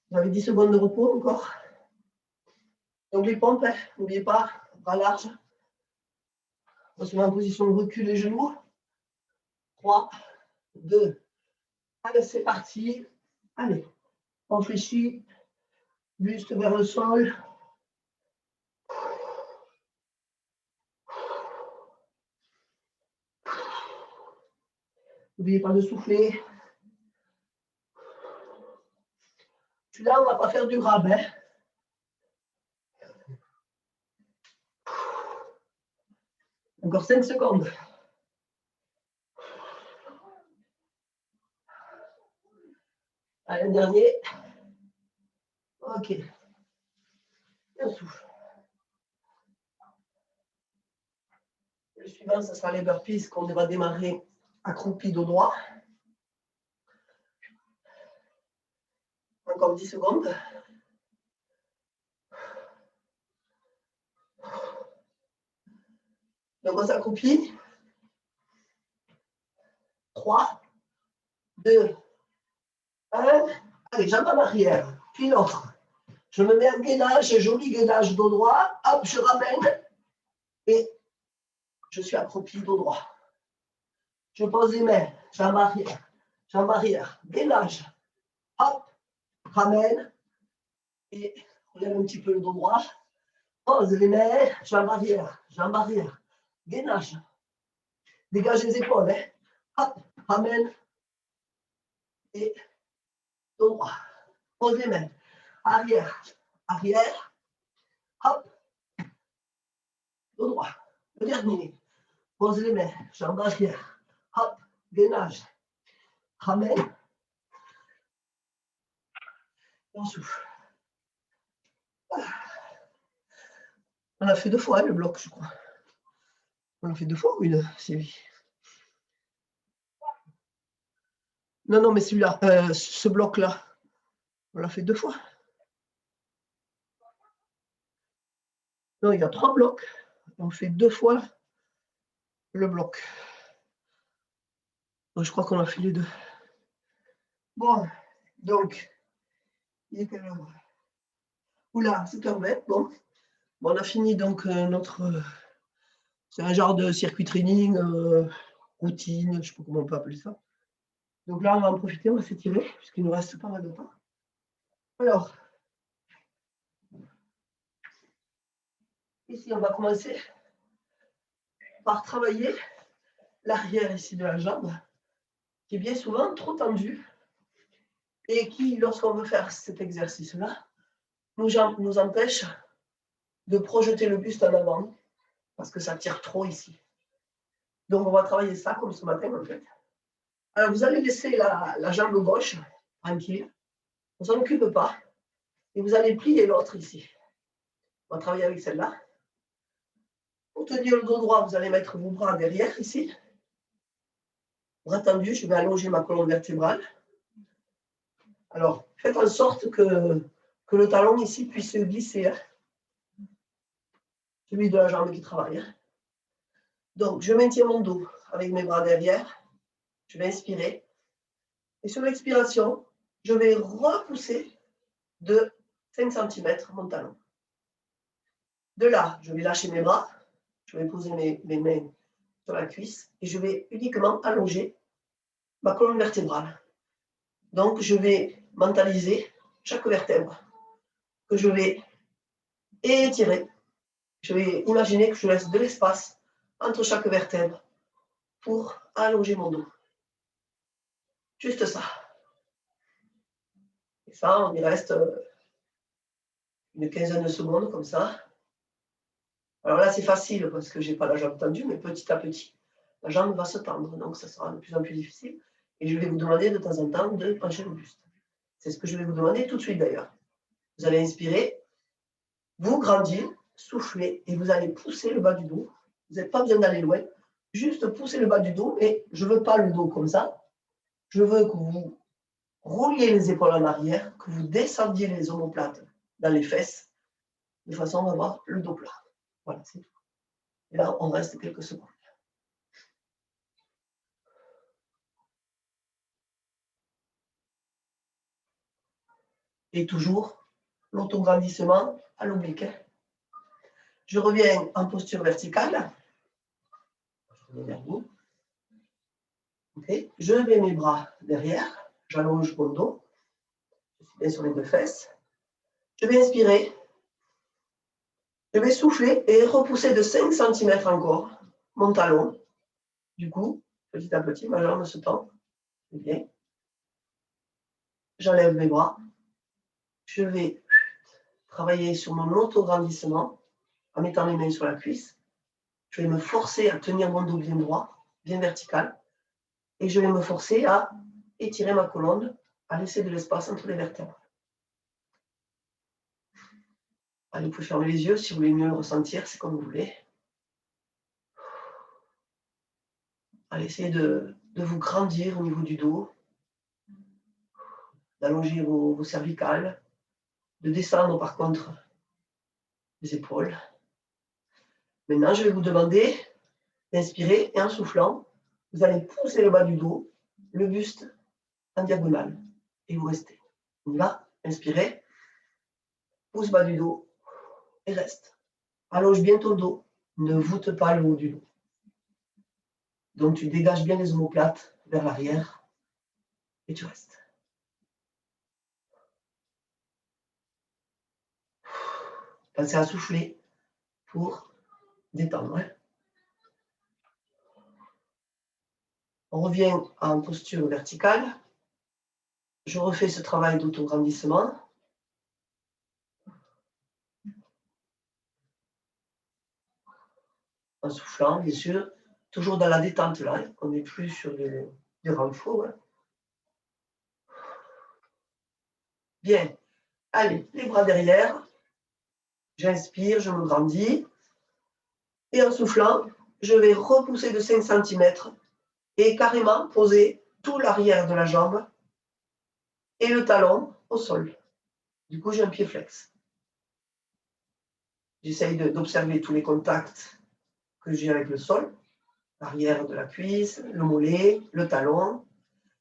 Vous avez 10 secondes de repos encore. Donc les pompes, n'oubliez pas, bras large. On se met en position de recul les genoux. 3, 2, allez, c'est parti. Allez, on fléchit, buste vers le sol. N'oubliez pas de souffler. Celui-là, on ne va pas faire du rabais. Encore 5 secondes. Allez, un dernier. Ok. On souffle. Le suivant, ce sera les burpees qu'on va démarrer accroupi dos droit. Encore 10 secondes. Donc, on s'accroupit. 3, 2, 1. Allez, jambe en arrière. Puis l'autre. Je me mets un gainage, joli gainage dos droit. Hop, je ramène. Et je suis accroupi dos droit. Je pose les mains. Jambe arrière. Jambe arrière. Gainage. Hop. Ramène. Et relève un petit peu le dos droit. Pose les mains. Jambe arrière. Jambe arrière. Gainage. Dégage les épaules. Hein. Hop. Ramène. Et dos droit. Pose les mains. Arrière. Arrière. Hop. Dos droit. Le dernier. Pose les mains. Jambe arrière. Hop. Gainage. Ramène. On souffle. On a fait 2 fois le bloc, je crois. On l'a fait 2 fois ou une, Sylvie? Non, mais celui-là, ce bloc-là, on l'a fait 2 fois. Non, il y a 3 blocs. On fait 2 fois le bloc. Donc, je crois qu'on a fait les 2. Bon, donc, il est quelle heure? Oula, 7h20. Bon, on a fini donc notre... c'est un genre de circuit training, routine, je ne sais pas comment on peut appeler ça. Donc là, on va en profiter, on va s'étirer, puisqu'il nous reste pas mal de temps. Alors, ici, on va commencer par travailler l'arrière ici de la jambe, qui est bien souvent trop tendue et qui, lorsqu'on veut faire cet exercice-là, nous empêche de projeter le buste en avant, parce que ça tire trop ici. Donc, on va travailler ça comme ce matin, en fait. Alors, vous allez laisser la jambe gauche tranquille, on ne s'en occupe pas, et vous allez plier l'autre ici. On va travailler avec celle-là. Pour tenir le dos droit, vous allez mettre vos bras derrière ici. Bras tendus, je vais allonger ma colonne vertébrale. Alors, faites en sorte que le talon ici puisse glisser. Hein. Celui de la jambe qui travaille. Hein. Donc, je maintiens mon dos avec mes bras derrière. Je vais inspirer. Et sur l'expiration, je vais repousser de 5 cm mon talon. De là, je vais lâcher mes bras. Je vais poser mes mains sur la cuisse. Et je vais uniquement allonger ma colonne vertébrale. Donc, je vais mentaliser chaque vertèbre que je vais étirer. Je vais imaginer que je laisse de l'espace entre chaque vertèbre pour allonger mon dos. Juste ça. Et ça, on y reste une quinzaine de secondes comme ça. Alors là, c'est facile parce que je n'ai pas la jambe tendue, mais petit à petit, la jambe va se tendre. Donc, ça sera de plus en plus difficile. Et je vais vous demander de temps en temps de pencher le buste. C'est ce que je vais vous demander tout de suite d'ailleurs. Vous allez inspirer, vous grandir, souffler et vous allez pousser le bas du dos. Vous n'avez pas besoin d'aller loin. Juste pousser le bas du dos. Et je ne veux pas le dos comme ça. Je veux que vous rouliez les épaules en arrière, que vous descendiez les omoplates dans les fesses, de façon à avoir le dos plat. Voilà, c'est tout. Et là, on reste quelques secondes. Et toujours l'autograndissement à l'oblique. Je reviens en posture verticale. Je reviens vers vous. Okay. Je mets mes bras derrière. J'allonge mon dos. Je suis bien sur les deux fesses. Je vais inspirer. Je vais souffler et repousser de 5 cm encore mon talon. Du coup, petit à petit, ma jambe se tend. C'est bien. J'enlève mes bras. Je vais travailler sur mon autograndissement en mettant mes mains sur la cuisse. Je vais me forcer à tenir mon dos bien droit, bien vertical. Et je vais me forcer à étirer ma colonne, à laisser de l'espace entre les vertèbres. Allez, vous pouvez fermer les yeux si vous voulez mieux le ressentir, c'est comme vous voulez. Allez, essayez de vous grandir au niveau du dos, d'allonger vos cervicales, de descendre par contre les épaules. Maintenant, je vais vous demander d'inspirer et en soufflant, vous allez pousser le bas du dos, le buste en diagonale et vous restez. On y va, inspirez, pousse bas du dos et reste. Allonge bien ton dos, ne voûte pas le haut du dos. Donc tu dégages bien les omoplates vers l'arrière et tu restes. Pensez à souffler pour détendre. On revient en posture verticale. Je refais ce travail d'autograndissement. En soufflant, bien sûr. Toujours dans la détente là. On n'est plus sur du renfort. Bien. Allez, les bras derrière. J'inspire, je me grandis. Et en soufflant, je vais repousser de 5 cm et carrément poser tout l'arrière de la jambe et le talon au sol. Du coup, j'ai un pied flex. J'essaye d'observer tous les contacts que j'ai avec le sol, l'arrière de la cuisse, le mollet, le talon.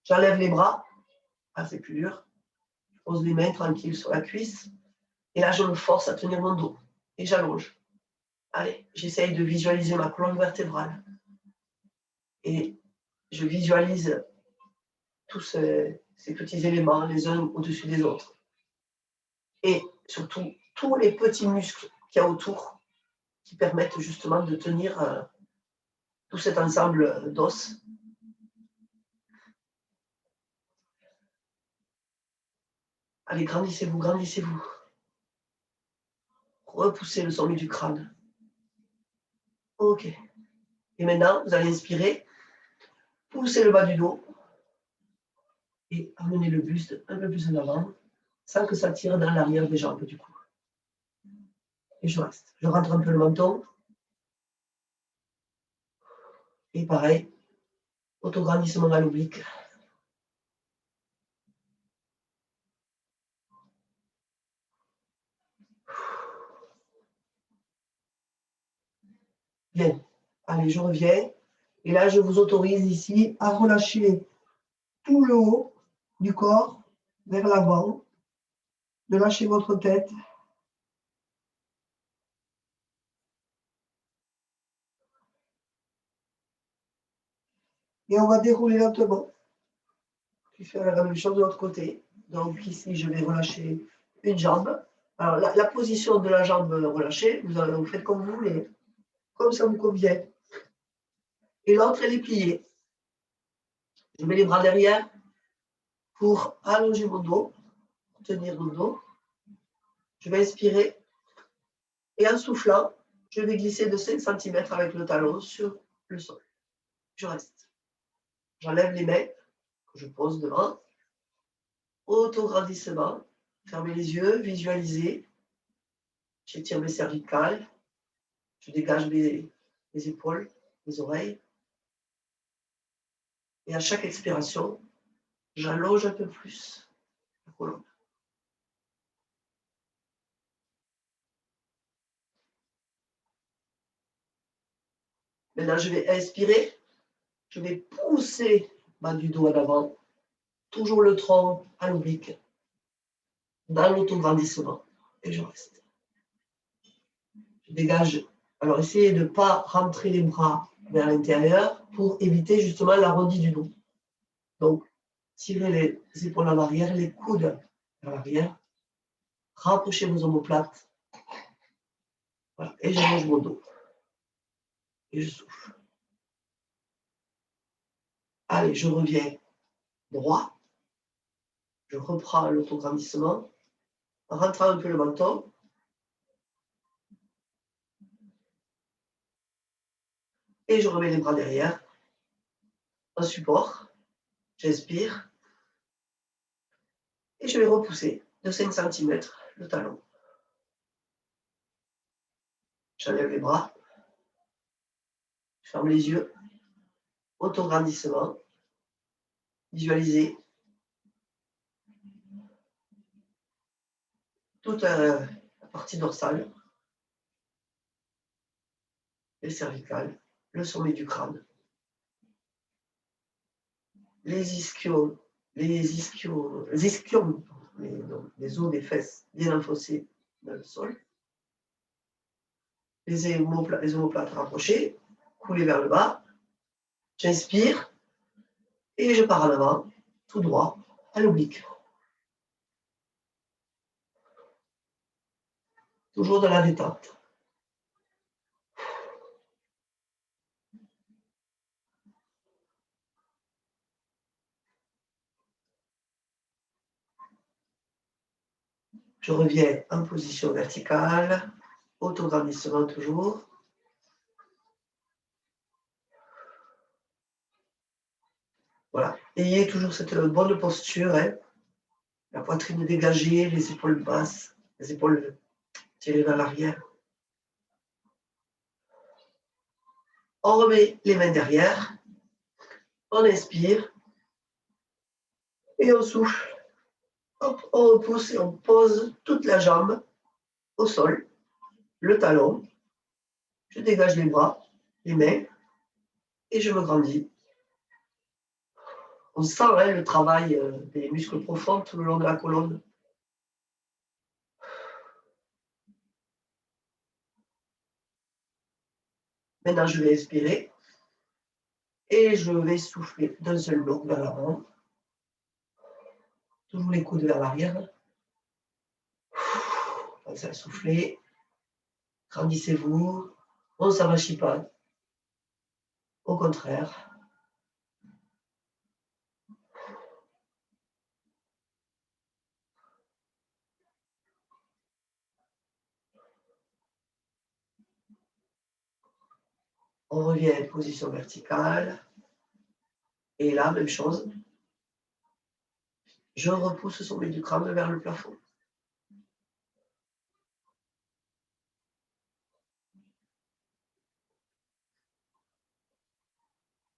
J'enlève les bras. Ah, c'est plus dur. Je pose les mains tranquilles sur la cuisse. Et là, je me force à tenir mon dos. Et j'allonge. Allez, j'essaye de visualiser ma colonne vertébrale. Et je visualise tous ces petits éléments, les uns au-dessus des autres. Et surtout, tous les petits muscles qu'il y a autour qui permettent justement de tenir tout cet ensemble d'os. Allez, grandissez-vous, grandissez-vous. Repoussez le sommet du crâne. Ok. Et maintenant, vous allez inspirer, poussez le bas du dos et amenez le buste un peu plus en avant, sans que ça tire dans l'arrière des jambes du coup. Et je reste. Je rentre un peu le menton. Et pareil, autograndissement à l'oblique. Bien. Allez, je reviens. Et là, je vous autorise ici à relâcher tout le haut du corps vers l'avant, de lâcher votre tête. Et on va dérouler lentement. Puis faire la même chose de l'autre côté. Donc ici, je vais relâcher une jambe. Alors la position de la jambe relâchée, vous faites comme vous voulez, comme ça vous convient. Et l'autre, elle est pliée. Je mets les bras derrière pour allonger mon dos, tenir mon dos. Je vais inspirer. Et en soufflant, je vais glisser de 5 cm avec le talon sur le sol. Je reste. J'enlève les mains que je pose devant. Autograndissement. Fermez les yeux, visualisez. J'étire mes cervicales. Je dégage mes épaules, mes oreilles. Et à chaque expiration, j'allonge un peu plus la colonne. Maintenant, je vais inspirer. Je vais pousser bas du dos en avant. Toujours le tronc à l'oblique. Dans l'autograndissement. Et je reste. Je dégage. Alors, essayez de ne pas rentrer les bras vers l'intérieur pour éviter justement l'arrondi du dos. Donc, tirez les épaules en arrière, les coudes vers l'arrière. Rapprochez vos omoplates. Voilà. Et j'allonge mon dos. Et je souffle. Allez, je reviens droit. Je reprends l'autograndissement. Rentrant un peu le menton. Et je remets les bras derrière. En support. J'inspire. Et je vais repousser de 5 cm le talon. J'enlève les bras. Je ferme les yeux. Autograndissement. Visualisez toute la partie dorsale, les cervicales, le sommet du crâne, les ischions, les os des fesses bien enfoncés dans le sol, les omoplates rapprochées, coulées vers le bas. J'inspire et je pars en avant, tout droit, à l'oblique. Toujours dans la détente. Je reviens en position verticale, autograndissement toujours. Voilà. Ayez toujours cette bonne posture, hein. La poitrine dégagée, les épaules basses, les épaules tirées vers l'arrière. On remet les mains derrière, on inspire et on souffle. Hop, on repousse et on pose toute la jambe au sol, le talon. Je dégage les bras, les mains et je me grandis. On sent le travail des muscles profonds tout le long de la colonne. Maintenant, je vais expirer et je vais souffler d'un seul bloc vers l'avant. Toujours les coudes vers l'arrière. Pensez à souffler. Grandissez-vous. On ne s'enrichit pas. Au contraire. On revient à une position verticale. Et là, même chose. Je repousse le sommet du crâne vers le plafond.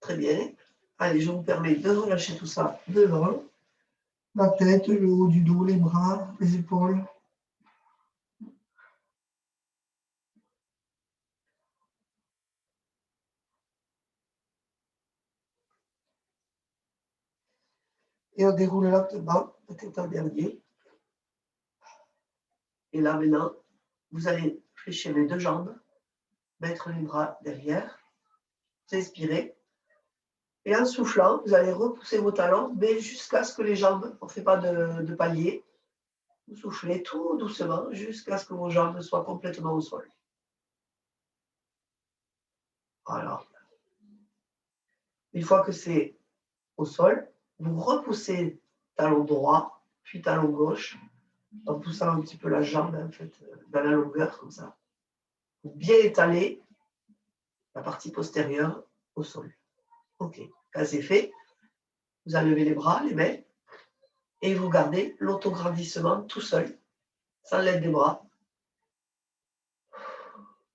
Très bien. Allez, je vous permets de relâcher tout ça devant. La tête, le haut du dos, les bras, les épaules. Et on déroule lentement, peut-être en dernier. Et là, maintenant, vous allez fléchir les deux jambes, mettre les bras derrière, vous inspirez, Et en soufflant, vous allez repousser vos talons, mais jusqu'à ce que les jambes, on ne fait pas de palier, vous soufflez tout doucement jusqu'à ce que vos jambes soient complètement au sol. Voilà. Une fois que c'est au sol, vous repoussez talon droit, puis talon gauche, en poussant un petit peu la jambe en fait, dans la longueur, comme ça. Pour bien étaler la partie postérieure au sol. OK. Quand c'est fait, vous enlevez les bras, les mains, et vous gardez l'autograndissement tout seul, sans l'aide des bras.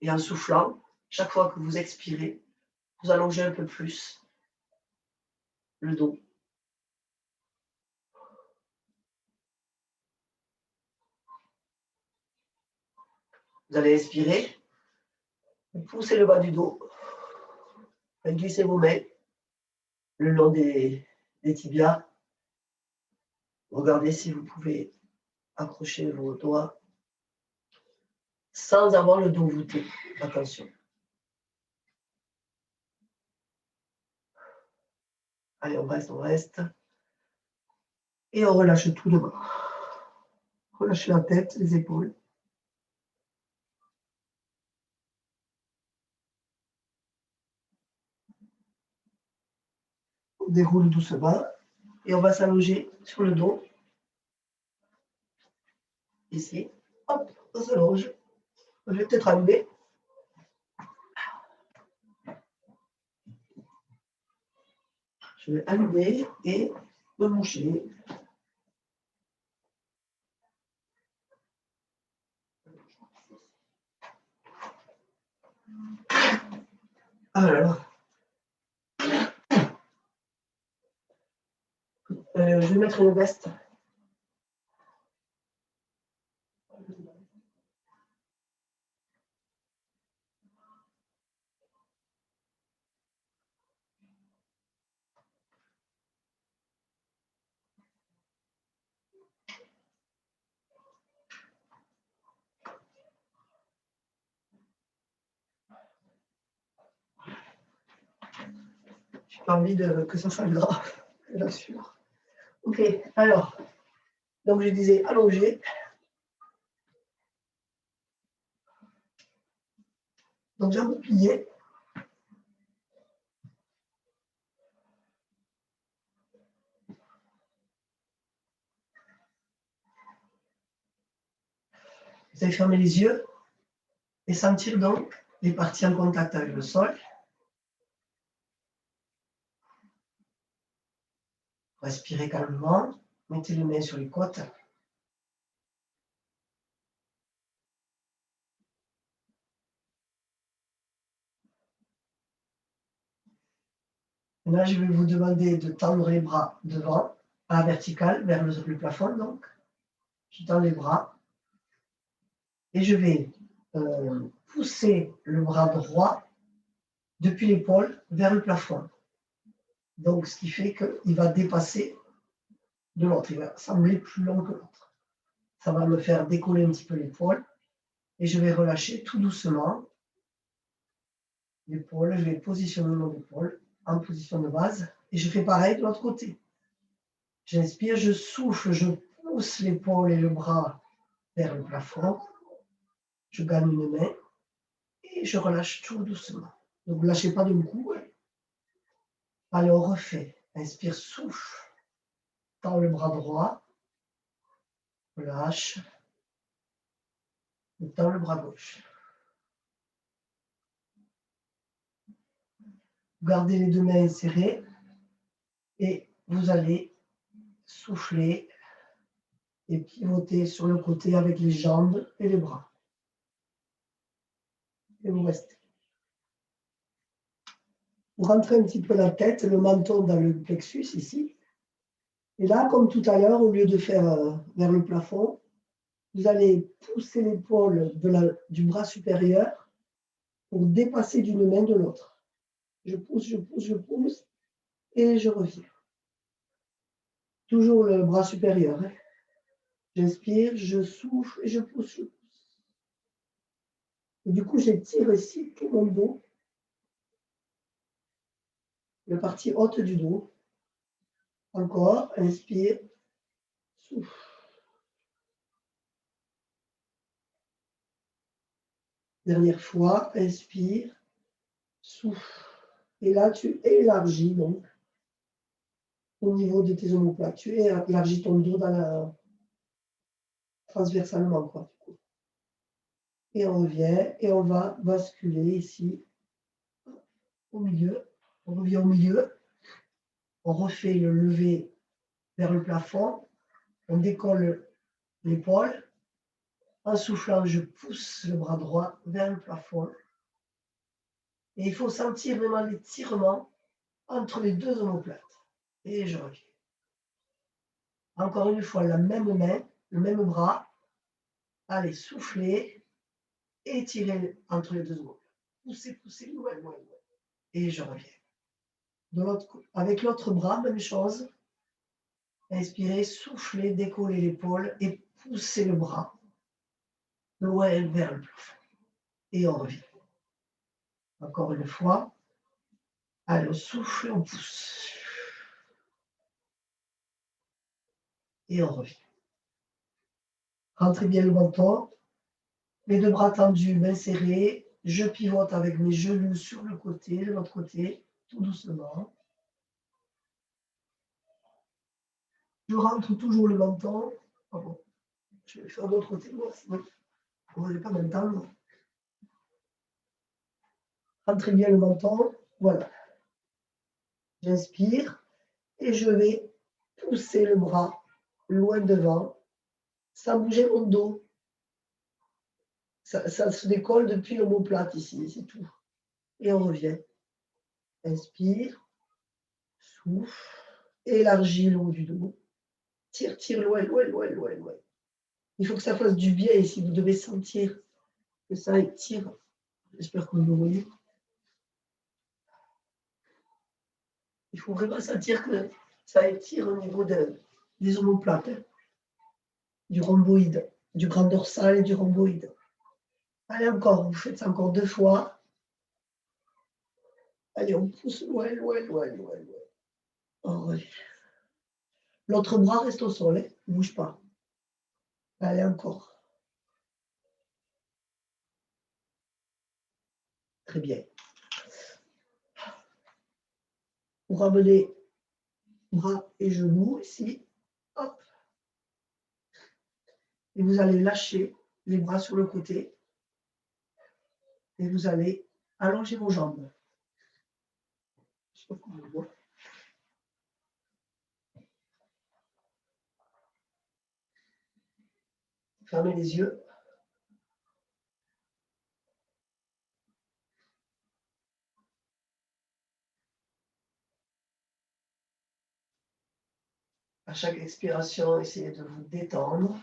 Et en soufflant, chaque fois que vous expirez, vous allongez un peu plus le dos. Vous allez expirer, vous poussez le bas du dos, glissez vos mains le long des tibias. Regardez si vous pouvez accrocher vos doigts sans avoir le dos voûté. Attention. Allez, on reste. Et on relâche tout le bas. Relâchez la tête, les épaules. On déroule doucement. Et on va s'allonger sur le dos. Ici. Hop, on s'allonge. Je vais peut-être allumer. Je vais allumer et me moucher. Alors, je vais mettre une veste. Je n'ai pas envie que ça soit grave, bien sûr. Ok, alors, donc je disais allonger. Donc jambes pliées. Vous allez fermer les yeux et sentir donc les parties en contact avec le sol. Respirez calmement. Mettez les mains sur les côtes. Là, je vais vous demander de tendre les bras devant, à la verticale, vers le plafond. Donc, je tends les bras et je vais pousser le bras droit depuis l'épaule vers le plafond. Donc, ce qui fait qu'il va dépasser de l'autre. Il va sembler plus long que l'autre. Ça va me faire décoller un petit peu l'épaule et je vais relâcher tout doucement l'épaule. Je vais positionner mon épaule en position de base et je fais pareil de l'autre côté. J'inspire, je souffle, je pousse l'épaule et le bras vers le plafond. Je gagne une main et je relâche tout doucement. Donc, ne lâchez pas d'un coup. Allez, on refait. Inspire, souffle. Tends le bras droit. Relâche. Et tends le bras gauche. Gardez les deux mains serrées et vous allez souffler et pivoter sur le côté avec les jambes et les bras. Et vous restez. Vous rentrez un petit peu la tête, le menton dans le plexus ici. Et là, comme tout à l'heure, au lieu de faire vers le plafond, vous allez pousser l'épaule du bras supérieur pour dépasser d'une main de l'autre. Je pousse, je pousse, je pousse et je reviens. Toujours le bras supérieur. J'inspire, je souffle et je pousse, je pousse. Et du coup, j'étire ici tout mon dos. la partie haute du dos. Encore, inspire, souffle. Dernière fois, inspire, souffle. Et là, tu élargis donc au niveau de tes omoplates. Tu élargis ton dos transversalement, quoi. Et on revient et on va basculer ici au milieu. On revient au milieu. On refait le lever vers le plafond. On décolle l'épaule. En soufflant, je pousse le bras droit vers le plafond. Et il faut sentir vraiment l'étirement entre les deux omoplates. Et je reviens. Encore une fois, la même main, le même bras. Allez, soufflez. Étirez entre les deux omoplates. Poussez, poussez, loin, loin, loin. Et je reviens. Avec l'autre bras, même chose. Inspirez, soufflez, décollez l'épaule et poussez le bras loin vers le plafond. Et on revient. Encore une fois. Allez, on souffle, on pousse. Et on revient. Rentrez bien le menton. Les deux bras tendus, mains serrées. Je pivote avec mes genoux sur le côté, de l'autre côté, tout doucement. Je rentre toujours le menton. Pardon. Je vais faire de l'autre côté, moi, sinon on ne va pas m'entendre. Rentrez bien le menton. Voilà. J'inspire et je vais pousser le bras loin devant, sans bouger mon dos. Ça se décolle depuis l'omoplate ici, c'est tout. Et on revient. Inspire, souffle, élargis le haut du dos. Tire, tire loin, loin, loin, loin, loin. Il faut que ça fasse du bien ici. Vous devez sentir que ça étire. J'espère que vous le voyez. Il faut vraiment sentir que ça étire au niveau des omoplates, hein, du rhomboïde, du grand dorsal et du rhomboïde. Allez, encore, vous faites ça encore 2 fois. Allez, on pousse loin, loin, loin, loin, loin. On revient. L'autre bras reste au sol, hein, ne bouge pas. Allez, encore. Très bien. Vous ramenez bras et genoux ici. Hop. Et vous allez lâcher les bras sur le côté. Et vous allez allonger vos jambes. Je sais pas comment on le voit. Fermez les yeux. À chaque expiration, essayez de vous détendre.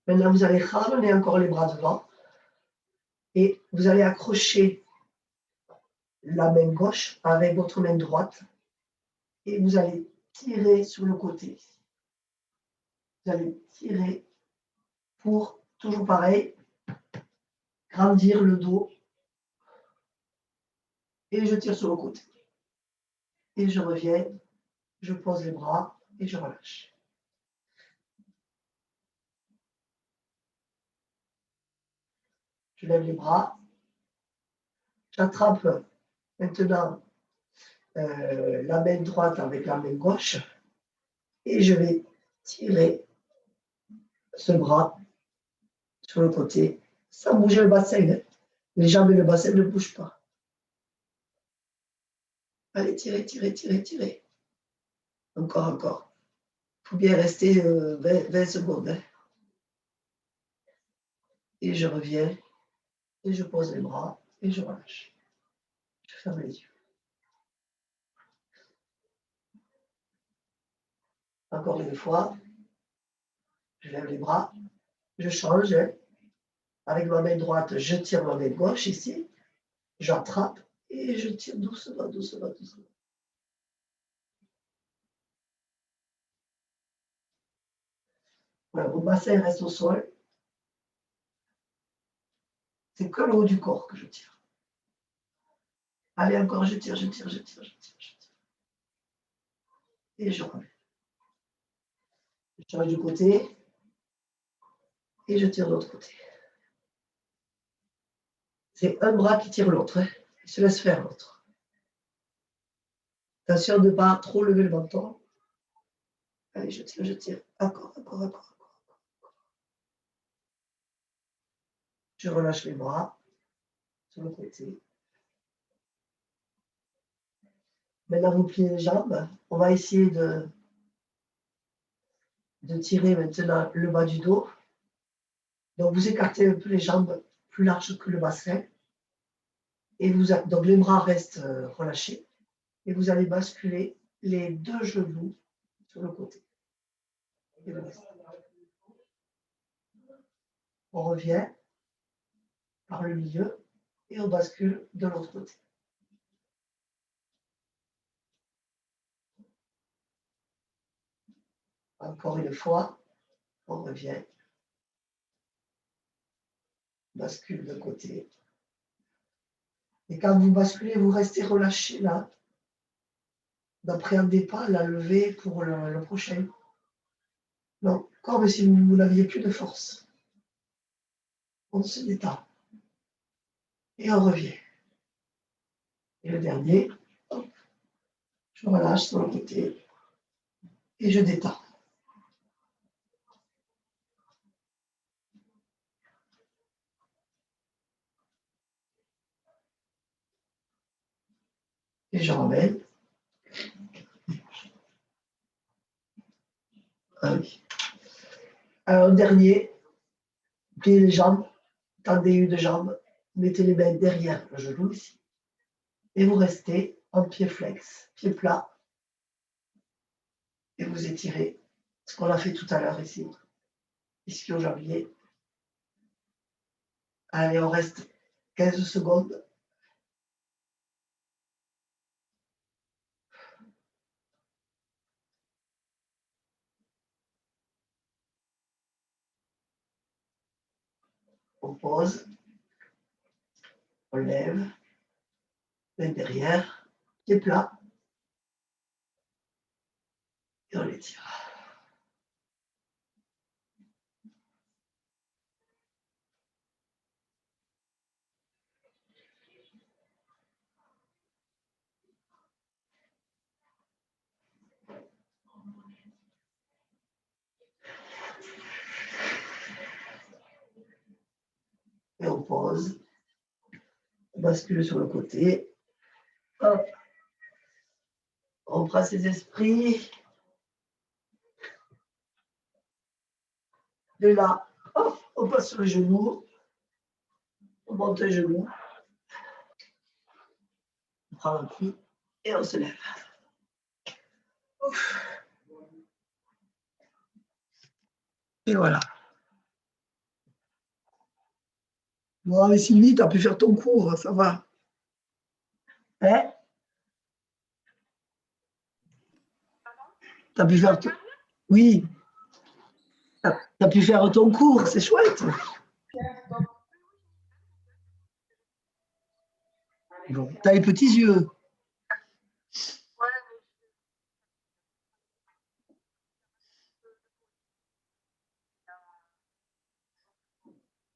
Maintenant, vous allez ramener encore les bras devant et vous allez accrocher la main gauche avec votre main droite et vous allez tirer sur le côté. Vous allez tirer pour, toujours pareil, grandir le dos et je tire sur le côté. Et je reviens, je pose les bras et je relâche. Je lève les bras. J'attrape maintenant la main droite avec la main gauche et je vais tirer ce bras sur le côté sans bouger le bassin. Les jambes et le bassin ne bougent pas. Allez, tirez, tirez, tirez, tirez. Encore, encore. Il faut bien rester 20 secondes. Hein. Et je reviens et je pose les bras et je relâche. Je ferme les yeux. Encore une fois, je lève les bras, je change. Hein. Avec ma main droite, je tire ma main gauche ici, j'attrape et je tire doucement, doucement, doucement. Voilà, mon bassin reste au sol. C'est que le haut du corps que je tire. Allez, encore, je tire, je tire, je tire, je tire, je tire. Et je remets. Je change de côté. Et je tire de l'autre côté. C'est un bras qui tire l'autre. Hein. Il se laisse faire l'autre. Attention de ne pas trop lever le menton. Allez, je tire, je tire. Encore, encore, encore, encore. Je relâche les bras sur le côté. Maintenant, vous pliez les jambes. On va essayer de tirer maintenant le bas du dos. Donc, vous écartez un peu les jambes plus larges que le bassin. Et donc, les bras restent relâchés. Et vous allez basculer les deux genoux sur le côté. Et on revient par le milieu et on bascule de l'autre côté. Encore une fois, on revient, bascule de côté. Et quand vous basculez, vous restez relâché là. N'appréhendez pas la levée pour le prochain. Non, comme si vous n'aviez plus de force. On se détend. Et on revient. Et le dernier, hop, je relâche sur le côté et je détends. Et je ramène. Ah oui. Alors, dernier, pliez les jambes, tendez une jambe, mettez les mains derrière le genou ici. Et vous restez en pied flex, pied plat. Et vous étirez ce qu'on a fait tout à l'heure ici. Ici au jambier. Allez, on reste 15 secondes. On pose. On lève. Main derrière. Pied plat. Et on l'étire. Et on pose. On bascule sur le côté. Hop. On prend ses esprits. De là, hop, on passe sur les genoux. On monte les genoux. On prend un pied et on se lève. Ouf. Et voilà. Bon, mais Sylvie, tu as pu faire ton cours, ça va. Hein? Tu as pu faire ton... Oui. Tu as pu faire ton cours, c'est chouette. Bon, tu as les petits yeux.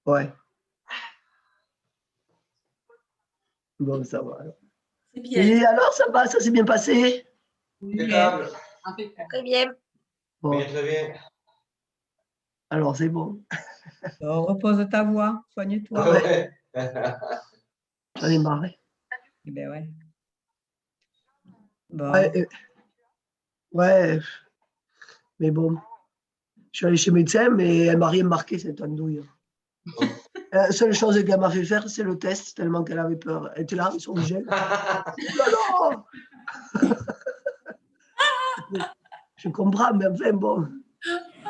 Ouais. Bon, ça va. C'est bien. Et alors, ça va, ça s'est bien passé? Impeccable. Très bien. Bon, Bien, très bien. alors c'est bon. Alors, repose ta voix, soigne-toi. Ouais. J'en ai marre. Eh ben ouais. Bon. Ouais, mais bon. Je suis allé chez le médecin, mais elle m'a rien marqué, cette andouille. La seule chose qu'elle m'a fait faire, c'est le test, tellement qu'elle avait peur. Elle était là, ils sont obligés. Oh là là. Je comprends, mais enfin, bon.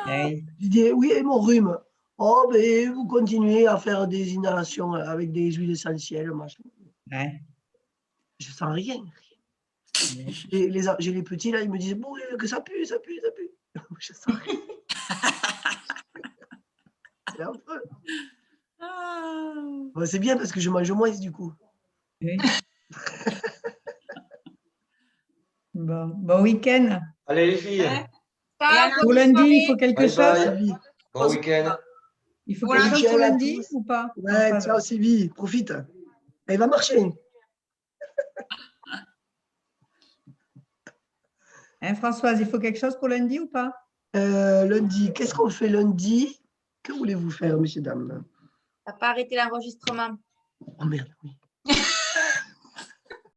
Hey. Je dis, oui, et mon rhume. Oh, mais vous continuez à faire des inhalations avec des huiles essentielles, machin. Ouais. Je sens rien. J'ai les petits, là, ils me disent, bon, que ça pue, ça pue, ça pue. Je sens rien. C'est affreux. Ah. Bon, c'est bien parce que je mange moins, du coup. Oui. Bon week-end. Allez, les filles. Hein? Pour lundi, il faut quelque Bye chose. bye. Sylvie. Bon week-end. Il faut Voilà. quelque chose pour Nickel à lundi tous. ou pas? Ouais, Enfin, ciao Sylvie, profite. Elle va marcher. hein, Françoise, il faut quelque chose pour lundi ou pas? Lundi, qu'est-ce qu'on fait lundi? Que voulez-vous faire, messieurs, dames? T'as pas arrêté l'enregistrement. Oh merde, oui.